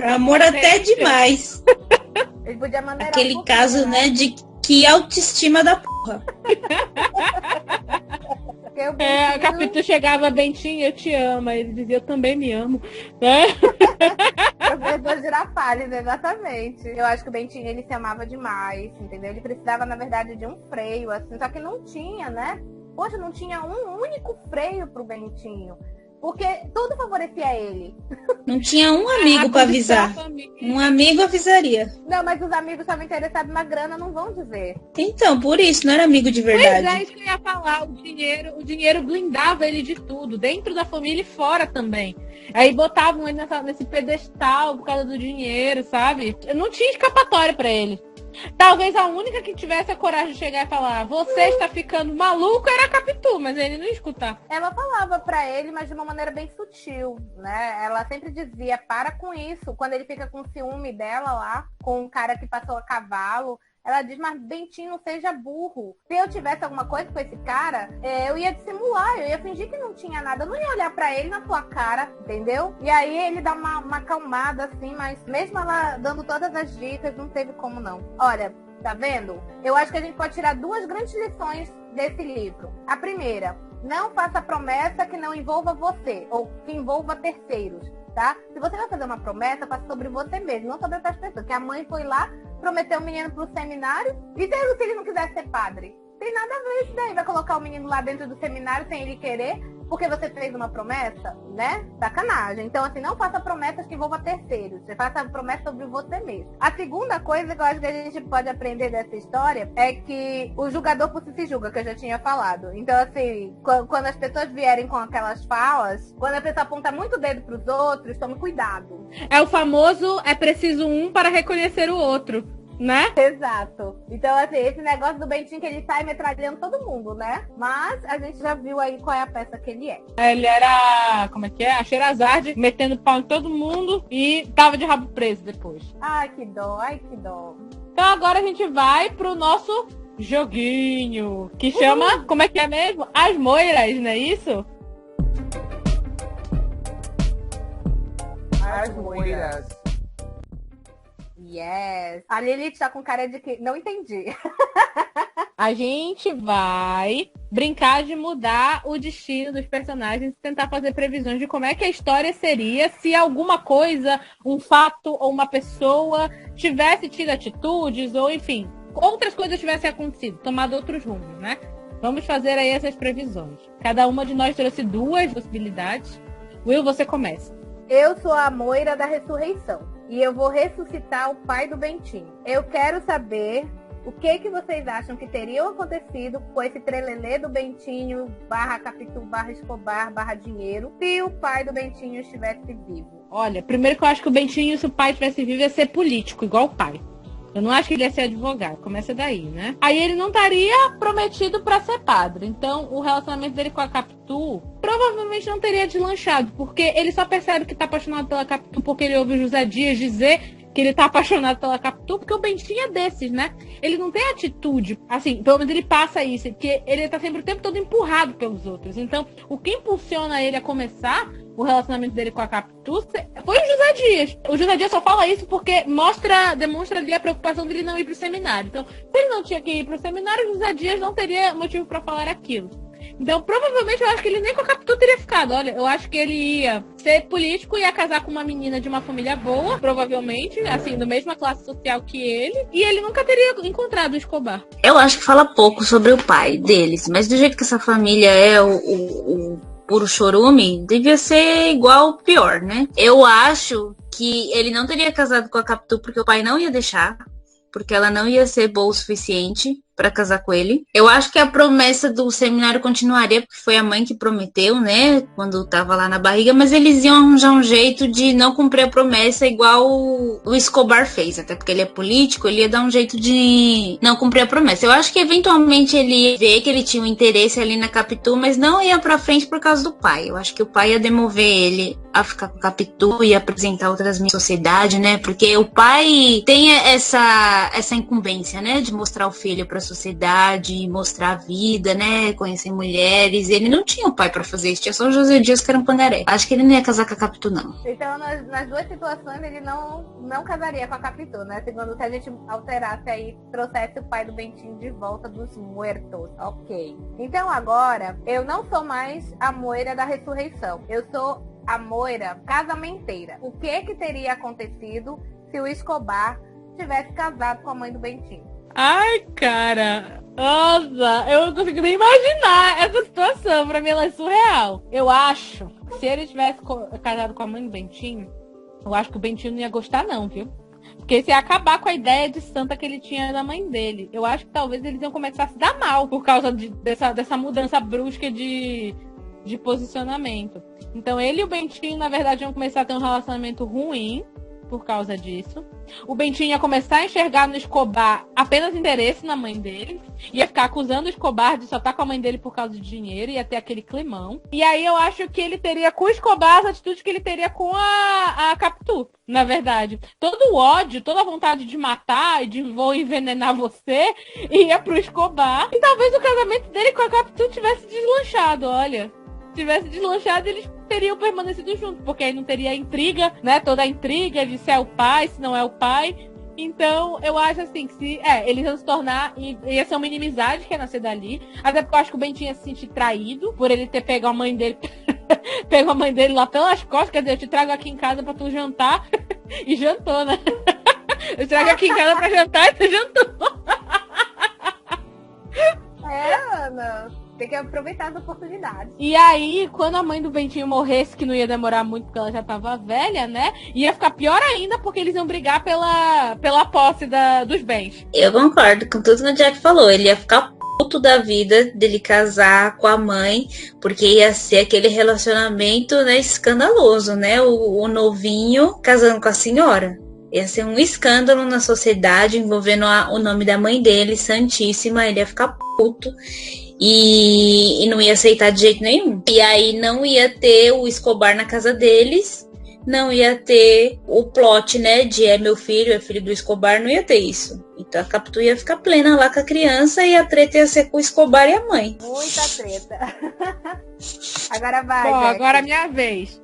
amor até demais. Ele podia maneirar aquele caso, né, de que autoestima da porra. A Capitu chegava, Bentinho, eu te amo. Aí ele dizia, eu também me amo. Né? Professor Girafales, exatamente. Eu acho que o Bentinho, ele se amava demais, entendeu? Ele precisava, na verdade, de um freio, assim, só que não tinha, né? Poxa, não tinha um único freio pro Bentinho. Porque tudo favorecia ele. Não tinha um amigo pra avisar. Um amigo avisaria. Não, mas os amigos estavam interessados na grana, não vão dizer. Então, por isso, não era amigo de verdade. Pois é, isso que eu ia falar. O dinheiro blindava ele de tudo. Dentro da família e fora também. Aí botavam ele nesse pedestal por causa do dinheiro, sabe? Não tinha escapatória pra ele. Talvez a única que tivesse a coragem de chegar e falar, você está ficando maluco, era a Capitu, mas ele não ia escutar. Ela falava pra ele, mas de uma maneira bem sutil, né? Ela sempre dizia, para com isso. Quando ele fica com ciúme dela lá, com um cara que passou a cavalo, ela diz, mas Bentinho, não seja burro. Se eu tivesse alguma coisa com esse cara, eu ia dissimular, eu ia fingir que não tinha nada. Eu não ia olhar pra ele na tua cara, entendeu? E aí ele dá uma acalmada assim, mas mesmo ela dando todas as dicas, não teve como não. Olha, tá vendo? Eu acho que a gente pode tirar 2 grandes lições desse livro. A primeira, não faça promessa que não envolva você, ou que envolva terceiros. Tá? Se você vai fazer uma promessa, faça sobre você mesmo, não sobre outras pessoas. Que a mãe foi lá, prometeu o menino pro seminário, e se ele não quiser ser padre? Tem nada a ver isso daí. Vai colocar o menino lá dentro do seminário sem ele querer, porque você fez uma promessa, né? Sacanagem. Então, assim, não faça promessas que envolvam terceiros. Você faça promessa sobre você mesmo. A segunda coisa que eu acho que a gente pode aprender dessa história é que o julgador por si se julga, que eu já tinha falado. Então, assim, quando as pessoas vierem com aquelas falas, quando a pessoa aponta muito o dedo pros outros, tome cuidado. É o famoso, é preciso um para reconhecer o outro. Né? Exato. Então, assim, esse negócio do Bentinho que ele sai metralhando todo mundo, né? Mas a gente já viu aí qual é a peça que ele é. Ele era, como é que é? A Sherazade, metendo pau em todo mundo e tava de rabo preso depois. Ai, que dó, ai, que dó. Então agora a gente vai pro nosso joguinho, que chama, como é que é mesmo? As Moiras, não é isso? As Moiras. Yes. A Lilith tá com cara de que... Não entendi. A gente vai brincar de mudar o destino dos personagens e tentar fazer previsões de como é que a história seria se alguma coisa, um fato ou uma pessoa tivesse tido atitudes ou, enfim, outras coisas tivessem acontecido, tomado outros rumos, né? Vamos fazer aí essas previsões. Cada uma de nós trouxe 2 possibilidades. Will, você começa. Eu sou a Moira da ressurreição. E eu vou ressuscitar o pai do Bentinho. Eu quero saber o que vocês acham que teriam acontecido com esse trelelê do Bentinho, / Capitu, / Escobar, / dinheiro, se o pai do Bentinho estivesse vivo. Olha, primeiro que eu acho que o Bentinho, se o pai estivesse vivo, ia ser político, igual o pai. Eu não acho que ele ia ser advogado, começa daí, né? Aí ele não estaria prometido pra ser padre. Então, o relacionamento dele com a Capitu provavelmente não teria deslanchado, porque ele só percebe que tá apaixonado pela Capitu porque ele ouve o José Dias dizer que ele tá apaixonado pela Capitu, porque o Bentinho é desses, né? Ele não tem atitude, assim, pelo menos ele passa isso, porque ele tá sempre o tempo todo empurrado pelos outros. Então, o que impulsiona ele a começar o relacionamento dele com a Capitu foi o José Dias. O José Dias só fala isso porque demonstra ali a preocupação dele não ir pro seminário. Então, se ele não tinha que ir pro seminário, o José Dias não teria motivo para falar aquilo. Então, provavelmente, eu acho que ele nem com a Capitu teria ficado. Olha, eu acho que ele ia ser político, ia casar com uma menina de uma família boa, provavelmente, assim, da mesma classe social que ele, e ele nunca teria encontrado o Escobar. Eu acho que fala pouco sobre o pai deles, mas do jeito que essa família é o puro chorume, devia ser igual, pior, né? Eu acho que ele não teria casado com a Capitu porque o pai não ia deixar, porque ela não ia ser boa o suficiente pra casar com ele. Eu acho que a promessa do seminário continuaria, porque foi a mãe que prometeu, né, quando tava lá na barriga, mas eles iam arranjar um jeito de não cumprir a promessa igual o Escobar fez, até porque ele é político, ele ia dar um jeito de não cumprir a promessa. Eu acho que eventualmente ele ia ver que ele tinha um interesse ali na Capitu, mas não ia pra frente por causa do pai. Eu acho que o pai ia demover ele a ficar com a Capitu e apresentar outras mídias da sociedade, né, porque o pai tem essa incumbência, né, de mostrar o filho pra sociedade, mostrar a vida, né, conhecer mulheres. Ele não tinha o pai pra fazer isso, tinha só o José Dias que era um pangaré. Acho que ele não ia casar com a Capitu, não. Então, nas 2 situações, ele não casaria com a Capitu, né? Segundo se a gente alterasse aí, trouxesse o pai do Bentinho de volta dos muertos. Ok. Então, agora, eu não sou mais a Moira da ressurreição. Eu sou a Moira casamenteira. O que teria acontecido se o Escobar tivesse casado com a mãe do Bentinho? Ai, cara, nossa, eu não consigo nem imaginar essa situação. Pra mim ela é surreal. Eu acho que se ele tivesse casado com a mãe do Bentinho, eu acho que o Bentinho não ia gostar não, viu? Porque isso ia acabar com a ideia de santa que ele tinha da mãe dele. Eu acho que talvez eles iam começar a se dar mal por causa dessa mudança brusca de posicionamento. Então ele e o Bentinho, na verdade, iam começar a ter um relacionamento ruim. por causa disso. O Bentinho ia começar a enxergar no Escobar apenas interesse na mãe dele. Ia ficar acusando o Escobar de só estar com a mãe dele por causa de dinheiro. Ia ter aquele climão. E aí eu acho que ele teria com o Escobar as atitudes que ele teria com a Capitu, na verdade. Todo o ódio, toda a vontade de matar e de vou envenenar você ia pro Escobar. E talvez o casamento dele com a Capitu tivesse deslanchado, olha. Tivesse deslanchado, eles teriam permanecido juntos, porque aí não teria intriga, né? Toda a intriga de se é o pai, se não é o pai. Então, eu acho assim, que se eles iam se tornar, ia ser uma inimizade que ia nascer dali. Até porque eu acho que o Bentinho ia se sentir traído por ele ter pego a mãe dele, pegou a mãe dele lá pelas costas, quer dizer, eu te trago aqui em casa pra tu jantar. E jantou, né? Eu te trago aqui em casa pra jantar e tu jantou. Ana. Tem que aproveitar as oportunidades. E aí, quando a mãe do Bentinho morresse, que não ia demorar muito porque ela já tava velha, né? Ia ficar pior ainda porque eles iam brigar pela posse dos bens. Eu concordo com tudo que o Jack falou. Ele ia ficar puto da vida dele casar com a mãe, porque ia ser aquele relacionamento, né, escandaloso, né? O novinho casando com a senhora. Ia ser um escândalo na sociedade envolvendo o nome da mãe dele, Santíssima. Ele ia ficar puto. E não ia aceitar de jeito nenhum. E aí não ia ter o Escobar na casa deles, não ia ter o plot, né, de meu filho, é filho do Escobar, não ia ter isso. Então a Capitu ia ficar plena lá com a criança e a treta ia ser com o Escobar e a mãe. Muita treta. Agora vai, Bom, Jack. agora é minha vez.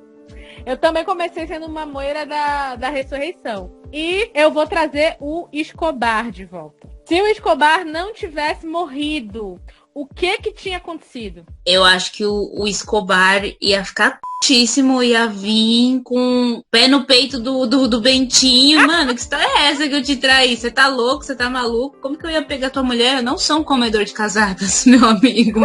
Eu também comecei sendo uma moira da ressurreição. E eu vou trazer o Escobar de volta. Se o Escobar não tivesse morrido, o que tinha acontecido? Eu acho que o Escobar ia ficar putíssimo, ia vir com o pé no peito do Bentinho. Mano, que história é essa que eu te traí? Você tá louco? Você tá maluco? Como que eu ia pegar tua mulher? Eu não sou um comedor de casadas, meu amigo.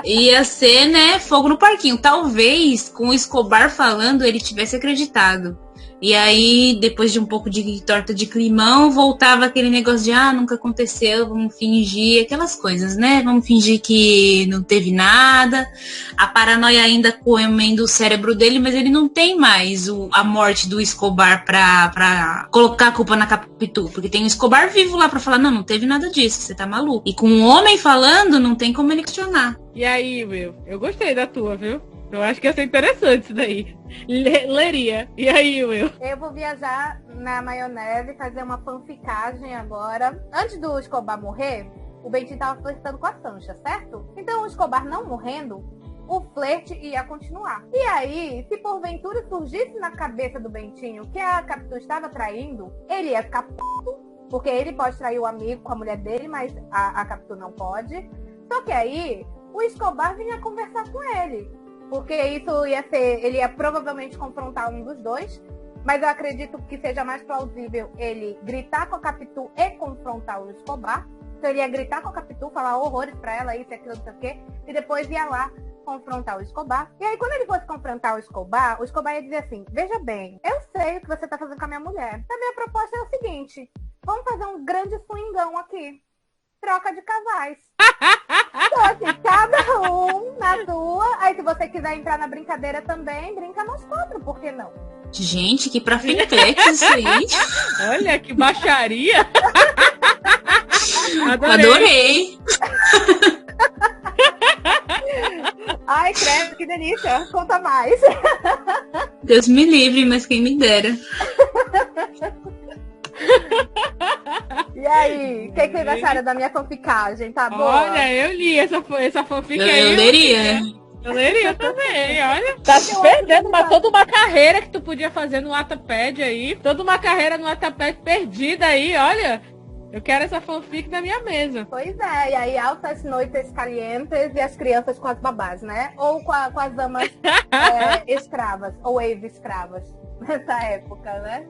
Ia ser, né, fogo no parquinho. Talvez, com o Escobar falando, ele tivesse acreditado. E aí, depois de um pouco de torta de climão, voltava aquele negócio de nunca aconteceu, vamos fingir, aquelas coisas, né? Vamos fingir que não teve nada. A paranoia ainda comendo o cérebro dele, mas ele não tem mais a morte do Escobar pra colocar a culpa na Capitu. Porque tem um Escobar vivo lá pra falar, não teve nada disso, você tá maluco. E com um homem falando, não tem como ele questionar. E aí, Will? Eu gostei da tua, viu? Eu acho que ia ser interessante isso daí. Leria. E aí, Will? Eu vou viajar na maionese, fazer uma fanficagem agora. Antes do Escobar morrer, o Bentinho tava flertando com a Sancha, certo? Então o Escobar não morrendo, o flerte ia continuar. E aí, se porventura surgisse na cabeça do Bentinho que a Capitu estava traindo, ele ia ficar puto, porque ele pode trair o amigo com a mulher dele, mas a Capitu não pode. Só que aí, o Escobar vinha conversar com ele. Porque isso ia ser, ele ia provavelmente confrontar um dos dois, mas eu acredito que seja mais plausível ele gritar com a Capitu e confrontar o Escobar. Então ele ia gritar com a Capitu, falar horrores pra ela, isso, aquilo, não sei o quê, e depois ia lá confrontar o Escobar. E aí quando ele fosse confrontar o Escobar ia dizer assim, veja bem, eu sei o que você tá fazendo com a minha mulher. A minha proposta é o seguinte, vamos fazer um grande swingão aqui. Troca de casais. Então, assim, cada um na tua. Aí, se você quiser entrar na brincadeira também, brinca nós quatro, por que não? Gente, que pra fintech isso aí. Olha, que baixaria. Adorei. Ai, credo, que delícia. Conta mais. Deus me livre, mas quem me dera. E aí, o que vocês acharam da minha fanficagem? Tá boa? Olha, eu li essa fanfic aí. Eu leria. Eu leria também, olha. Tá se perdendo toda uma carreira que tu podia fazer no Wattpad aí. Toda uma carreira no Wattpad perdida aí, olha. Eu quero essa fanfic na minha mesa. Pois é, e aí altas noites calientes e as crianças com as babás, né? Ou com as damas escravas, ou ex-escravas, nessa época, né?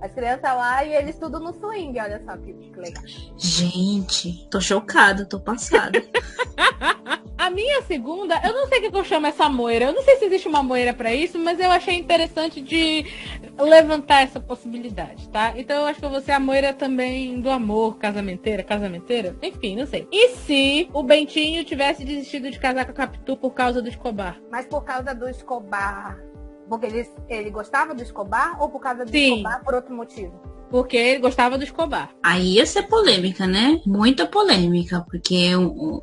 As crianças lá e eles tudo no swing, olha só que legal. Gente, tô chocada, tô passada. A minha segunda, eu não sei o que eu chamo essa moira. Eu não sei se existe uma moira pra isso, mas eu achei interessante de levantar essa possibilidade, tá? Então eu acho que eu vou ser a moira também do amor, casamenteira? Enfim, não sei. E se o Bentinho tivesse desistido de casar com a Capitu por causa do Escobar? Mas por causa do Escobar, Porque ele gostava do Escobar ou por causa do Sim. Escobar por outro motivo? Porque ele gostava do Escobar. Aí ia ser polêmica, né? Muita polêmica, porque...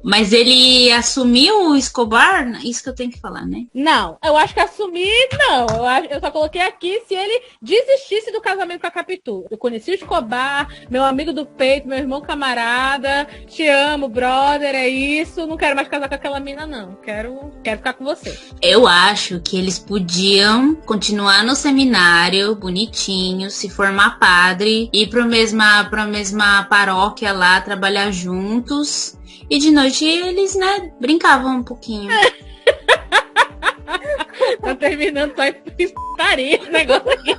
Mas ele assumiu o Escobar? Isso que eu tenho que falar, né? Não, eu acho que assumir, não. Eu só coloquei aqui se ele desistisse do casamento com a Capitu. Eu conheci o Escobar, meu amigo do peito, meu irmão camarada. Te amo, brother, é isso. Não quero mais casar com aquela mina, não. Quero ficar com você. Eu acho que eles podiam continuar no seminário, bonitinho, se formar padre, ir pra mesma paróquia lá, trabalhar juntos. E de noite eles, né, brincavam um pouquinho. Tá terminando só em putaria esse negócio aqui.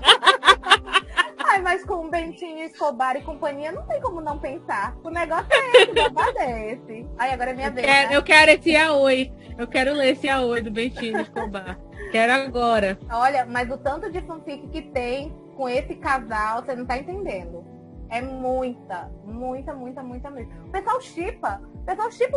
Ai, mas com o Bentinho, Escobar e companhia, não tem como não pensar. O negócio é esse, o babado é esse. Ai, agora é minha vez, né? Eu quero esse Aoi. Eu quero ler esse Aoi do Bentinho e Escobar. Quero agora. Olha, mas o tanto de fanfic que tem com esse casal, você não tá entendendo. É muita mesmo. O pessoal shippa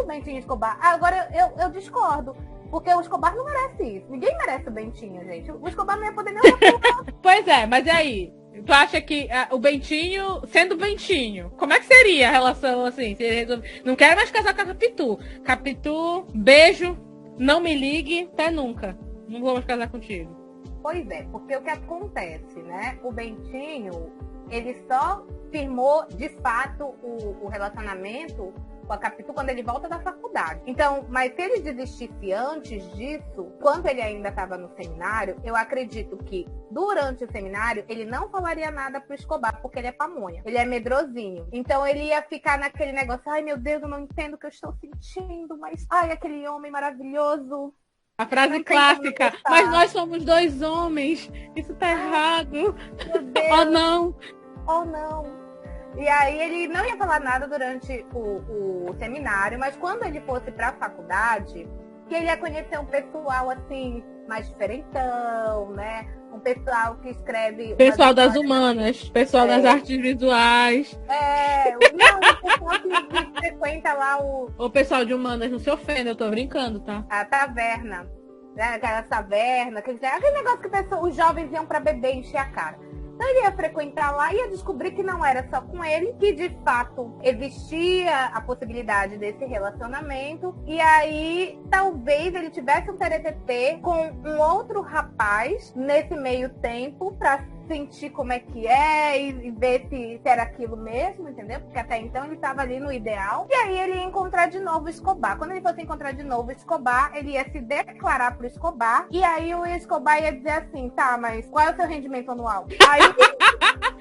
o Bentinho e Escobar. Agora eu discordo. Porque o Escobar não merece isso. Ninguém merece o Bentinho, gente. O Escobar não ia poder nem usar. Pois é, mas e aí? Tu acha que o Bentinho, sendo Bentinho, como é que seria a relação assim? Se ele resolve... Não quero mais casar com a Capitu. Capitu, beijo, não me ligue, até nunca. Não vou mais casar contigo. Pois é, porque o que acontece, né? O Bentinho, ele só firmou de fato o relacionamento com a Capitu quando ele volta da faculdade. Então, mas se ele desistisse antes disso, quando ele ainda estava no seminário, eu acredito que durante o seminário ele não falaria nada pro Escobar, porque ele é pamonha. Ele é medrosinho. Então ele ia ficar naquele negócio, ai meu Deus, eu não entendo o que eu estou sentindo, mas ai, aquele homem maravilhoso. A frase clássica, mas nós somos dois homens, isso tá errado. Meu Deus. Oh não. Oh não. E aí ele não ia falar nada durante o seminário, mas quando ele fosse para a faculdade, que ele ia conhecer um pessoal assim, mais diferentão, né? Um pessoal que escreve... Pessoal das humanas, pessoal das artes visuais. Não, o pessoal que frequenta lá o pessoal de humanas, não se ofenda, eu tô brincando, tá? A taverna, né? Aquela taverna, aquele negócio que os jovens iam para beber e encher a cara. Então ele ia frequentar lá e ia descobrir que não era só com ele, que de fato existia a possibilidade desse relacionamento. E aí talvez ele tivesse um TTT com um outro rapaz nesse meio tempo pra sentir como é que é e ver se era aquilo mesmo, entendeu? Porque até então ele estava ali no ideal. E aí ele ia encontrar de novo o Escobar. Quando ele fosse encontrar de novo o Escobar, ele ia se declarar pro Escobar. E aí o Escobar ia dizer assim, tá, mas qual é o seu rendimento anual? Aí,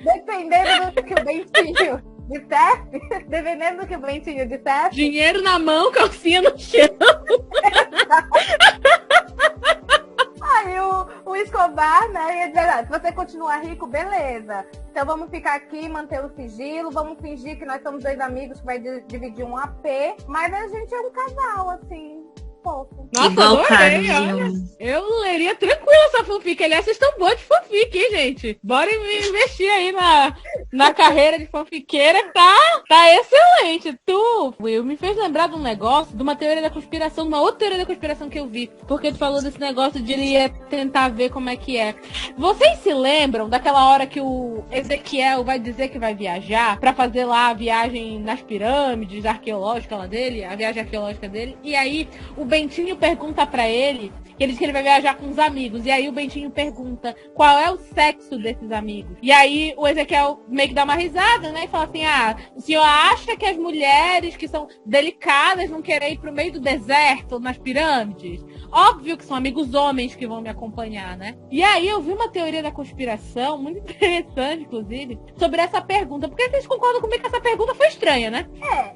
dependendo do que o Bentinho dissesse, dependendo do que o Bentinho dissesse... Dinheiro na mão, calcinha no chão. Aí o Escobar, né, ia dizer, se você continuar rico, beleza. Então vamos ficar aqui, manter o sigilo, vamos fingir que nós somos dois amigos que vai dividir um AP, mas a gente é um casal, assim, fofo. Nossa, igual adorei, Carlos, olha. Eu leria tranquilo essa fanfic. Aliás, vocês estão boas de fanfic, hein, gente? Bora investir aí na carreira de fanfiqueira, tá excelente. Tu, Will, me fez lembrar de um negócio, de uma teoria da conspiração, de uma outra teoria da conspiração que eu vi. Porque tu falou desse negócio de ele ia tentar ver como é que é. Vocês se lembram daquela hora que o Ezequiel vai dizer que vai viajar pra fazer lá a viagem nas pirâmides arqueológicas lá dele, a viagem arqueológica dele? E aí o Bentinho pergunta pra ele, que ele diz que ele vai viajar com os amigos. E aí o Bentinho pergunta qual é o sexo desses amigos. E aí o Ezequiel meio que dá uma risada, né? E fala assim, o senhor acha que as mulheres que são delicadas vão querer ir pro meio do deserto, nas pirâmides? Óbvio que são amigos homens que vão me acompanhar, né? E aí eu vi uma teoria da conspiração, muito interessante, inclusive, sobre essa pergunta. Porque vocês concordam comigo que essa pergunta foi estranha, né?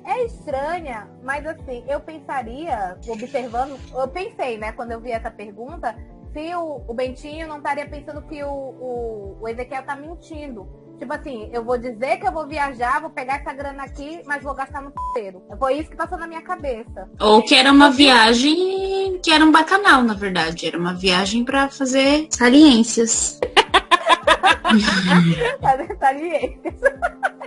É estranha, mas assim, eu pensaria, observando, eu pensei, né, quando eu vi essa pergunta, se o Bentinho não estaria pensando que o Ezequiel tá mentindo. Tipo assim, eu vou dizer que eu vou viajar, vou pegar essa grana aqui, mas vou gastar no puteiro. Foi isso que passou na minha cabeça. Ou que era uma viagem, que era um bacanal, na verdade. Era uma viagem pra fazer saliências. As retaliências.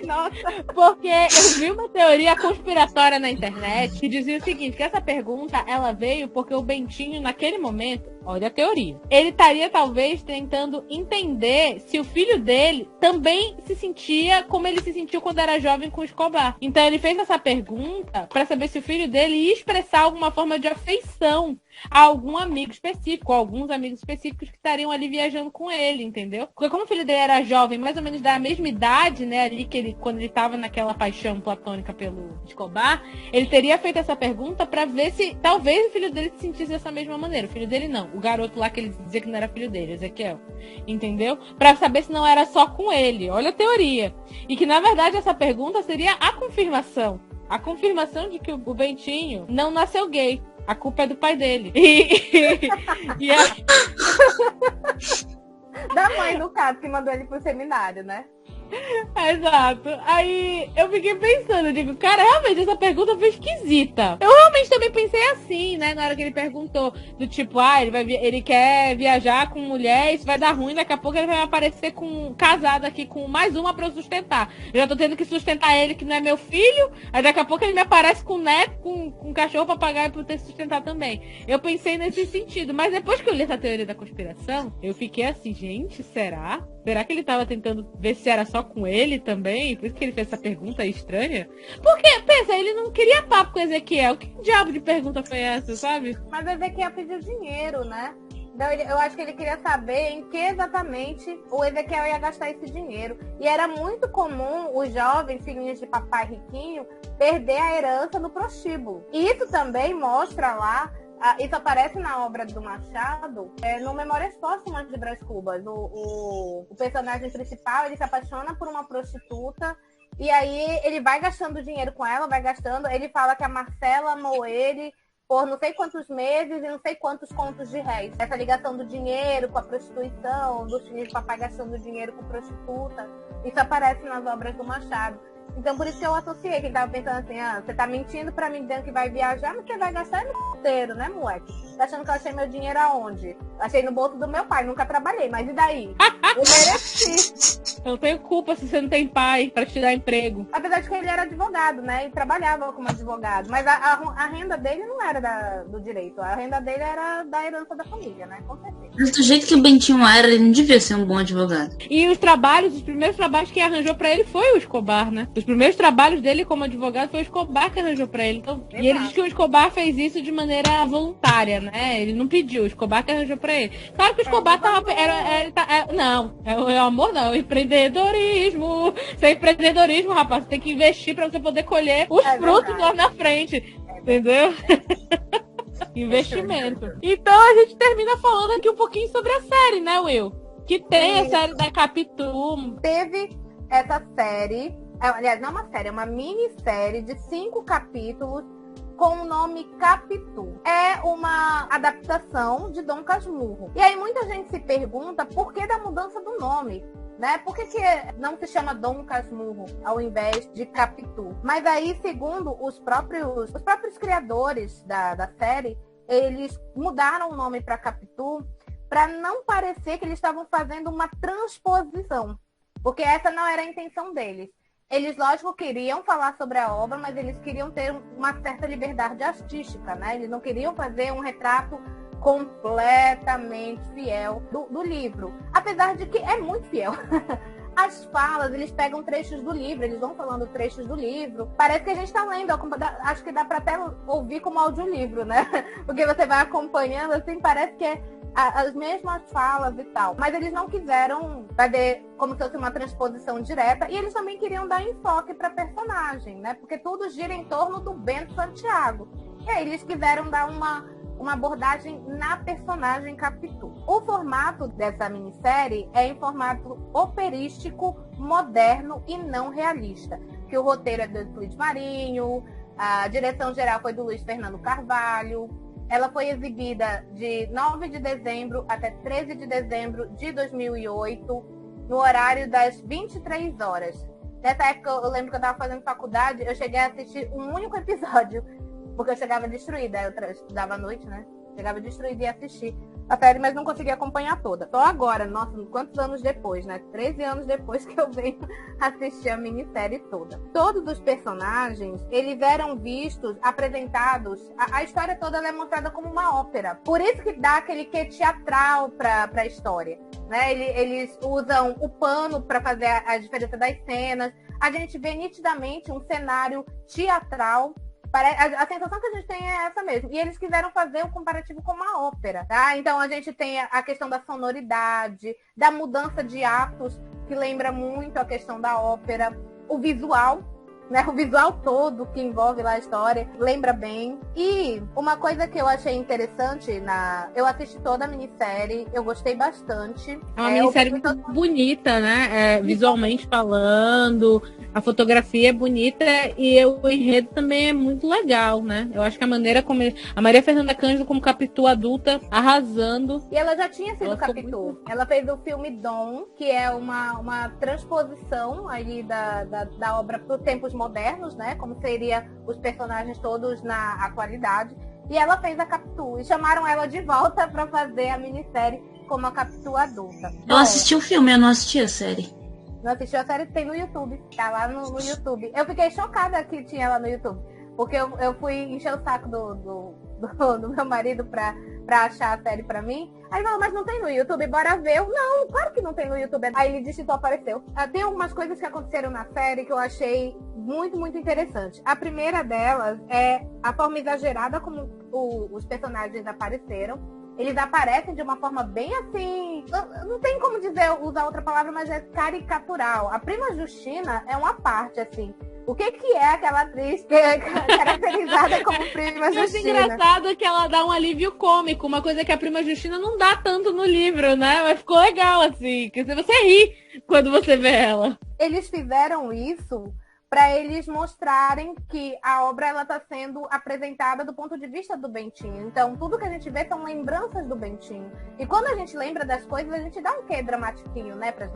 Nossa. Porque eu vi uma teoria conspiratória na internet que dizia o seguinte, que essa pergunta, ela veio porque o Bentinho, naquele momento, olha a teoria, ele estaria talvez tentando entender se o filho dele também se sentia como ele se sentiu quando era jovem com o Escobar. Então ele fez essa pergunta para saber se o filho dele ia expressar alguma forma de afeição a algum amigo específico, alguns amigos específicos que estariam ali viajando com ele, entendeu? Porque como o filho dele era jovem, mais ou menos da mesma idade, né, ali que ele, quando ele estava naquela paixão platônica pelo Escobar, ele teria feito essa pergunta para ver se talvez o filho dele se sentisse dessa mesma maneira. O filho dele não, o garoto lá que ele dizia que não era filho dele, Ezequiel, entendeu? Para saber se não era só com ele. Olha a teoria. E que na verdade essa pergunta seria a confirmação de que o Bentinho não nasceu gay. A culpa é do pai dele. E Da mãe, no caso, que mandou ele pro seminário, né? Exato. Aí eu fiquei pensando, eu digo, cara, realmente essa pergunta foi esquisita. Eu realmente também pensei assim, né, na hora que ele perguntou, do tipo, ele quer viajar com mulher, isso vai dar ruim, daqui a pouco ele vai aparecer casado aqui com mais uma pra eu sustentar. Eu já tô tendo que sustentar ele, que não é meu filho, aí daqui a pouco ele me aparece com neto, com cachorro, papagaio pra eu ter que sustentar também. Eu pensei nesse sentido, mas depois que eu li essa teoria da conspiração, eu fiquei assim, gente, será? Será que ele tava tentando ver se era só com ele também? Por isso que ele fez essa pergunta estranha? Porque, pensa, ele não queria papo com o Ezequiel. Que diabo de pergunta foi essa, sabe? Mas o Ezequiel pediu dinheiro, né? Então, eu acho que ele queria saber em que exatamente o Ezequiel ia gastar esse dinheiro. E era muito comum os jovens, filhinhos de papai riquinho, perder a herança no prostíbulo. E isso também mostra lá. Isso aparece na obra do Machado, no Memórias Póstumas de Brás Cubas. O personagem principal, ele se apaixona por uma prostituta, e aí ele vai gastando dinheiro com ela, ele fala que a Marcela amou ele por não sei quantos meses e não sei quantos contos de réis. Essa ligação do dinheiro com a prostituição, dos filhos de papai gastando dinheiro com prostituta, isso aparece nas obras do Machado. Então, por isso que eu associei, quem tava pensando assim, você tá mentindo pra mim dizendo que vai viajar, mas você vai gastar no inteiro, né, moleque? Tá achando que eu achei meu dinheiro aonde? Achei no bolso do meu pai, nunca trabalhei, mas e daí? Eu mereci. Eu não tenho culpa se você não tem pai pra te dar emprego. Apesar de que ele era advogado, né, e trabalhava como advogado, mas a renda dele não era do direito, a renda dele era da herança da família, né, com certeza. Mas do jeito que o Bentinho era, ele não devia ser um bom advogado. E os primeiros trabalhos que arranjou pra ele foi o Escobar, né? Os primeiros trabalhos dele como advogado foi o Escobar que arranjou pra ele. Então, e ele diz que o Escobar fez isso de maneira voluntária, né? Ele não pediu, o Escobar que arranjou pra ele. Claro que o Escobar é o amor não, é o empreendedorismo. Isso é empreendedorismo, rapaz. Você tem que investir pra você poder colher os frutos lá na frente. Entendeu? Investimento. Então a gente termina falando aqui um pouquinho sobre a série, né, Will? Que tem a série da Capitu. Teve essa série, aliás, não é uma série, é uma minissérie de 5 capítulos com o nome Capitu. É uma adaptação de Dom Casmurro. E aí muita gente se pergunta por que da mudança do nome, né? Por que não se chama Dom Casmurro ao invés de Capitu? Mas aí, segundo os próprios criadores da série, eles mudaram o nome para Capitu para não parecer que eles estavam fazendo uma transposição, porque essa não era a intenção deles. Eles, lógico, queriam falar sobre a obra, mas eles queriam ter uma certa liberdade artística, né? Eles não queriam fazer um retrato completamente fiel do livro. Apesar de que é muito fiel. As falas, eles pegam trechos do livro, eles vão falando trechos do livro. Parece que a gente está lendo, acho que dá para até ouvir como audiolivro, né? Porque você vai acompanhando, assim, parece que é as mesmas falas e tal. Mas eles não quiseram fazer como se fosse uma transposição direta. E eles também queriam dar enfoque para personagem, né? Porque tudo gira em torno do Bento Santiago. E aí eles quiseram dar uma abordagem na personagem Capitu. O formato dessa minissérie é em formato operístico, moderno e não realista. Que o roteiro é do Euclides Marinho, a direção geral foi do Luiz Fernando Carvalho. Ela foi exibida de 9 de dezembro até 13 de dezembro de 2008, no horário das 23 horas. Nessa época, eu lembro que eu estava fazendo faculdade, eu cheguei a assistir um único episódio, porque eu chegava destruída, eu estudava à noite, né? Chegava destruída e ia assistir. a série, mas não consegui acompanhar toda. Só agora, nossa, quantos anos depois, né? 13 anos depois que eu venho assistir a minissérie toda. Todos os personagens, eles eram vistos, apresentados, a história toda ela é mostrada como uma ópera. Por isso que dá aquele quê teatral pra história, né? Eles usam o pano para fazer a diferença das cenas. A gente vê nitidamente um cenário teatral. A sensação que a gente tem é essa mesmo. E eles quiseram fazer o comparativo com uma ópera, tá? Então a gente tem a questão da sonoridade, da mudança de atos, que lembra muito a questão da ópera. O visual, né? O visual todo que envolve lá a história, lembra bem. E uma coisa que eu achei interessante, eu assisti toda a minissérie, eu gostei bastante. É uma minissérie muito bonita, né? Visualmente falando, a fotografia é bonita e o enredo também é muito legal, né? Eu acho que a maneira como a Maria Fernanda Cândido como Capitu adulta, arrasando. E ela já tinha sido Capitu. Ela fez o filme Dom, que é uma transposição aí da obra para os tempos modernos, né? Como seria os personagens todos na atualidade. E ela fez a Capitu. E chamaram ela de volta para fazer a minissérie como a Capitu adulta. Eu assisti o filme, eu não assisti a série. Não assistiu a série? Tem no YouTube. Tá lá no YouTube. Eu fiquei chocada que tinha lá no YouTube. Porque eu fui encher o saco do meu marido pra achar a série pra mim. Aí ele falou, mas não tem no YouTube, bora ver. Eu, não, claro que não tem no YouTube. Aí ele digitou, apareceu. Tem algumas coisas que aconteceram na série que eu achei muito, muito interessante. A primeira delas é a forma exagerada como os personagens apareceram. Eles aparecem de uma forma bem assim... Não tem como usar outra palavra, mas é caricatural. A Prima Justina é uma parte, assim. O que é aquela atriz que é caracterizada como Prima Justina? Mas engraçado é que ela dá um alívio cômico, uma coisa que a Prima Justina não dá tanto no livro, né? Mas ficou legal, assim, que você ri quando você vê ela. Eles fizeram isso para eles mostrarem que a obra ela está sendo apresentada do ponto de vista do Bentinho. Então, tudo que a gente vê são lembranças do Bentinho. E quando a gente lembra das coisas, a gente dá um quê dramatiquinho, né, para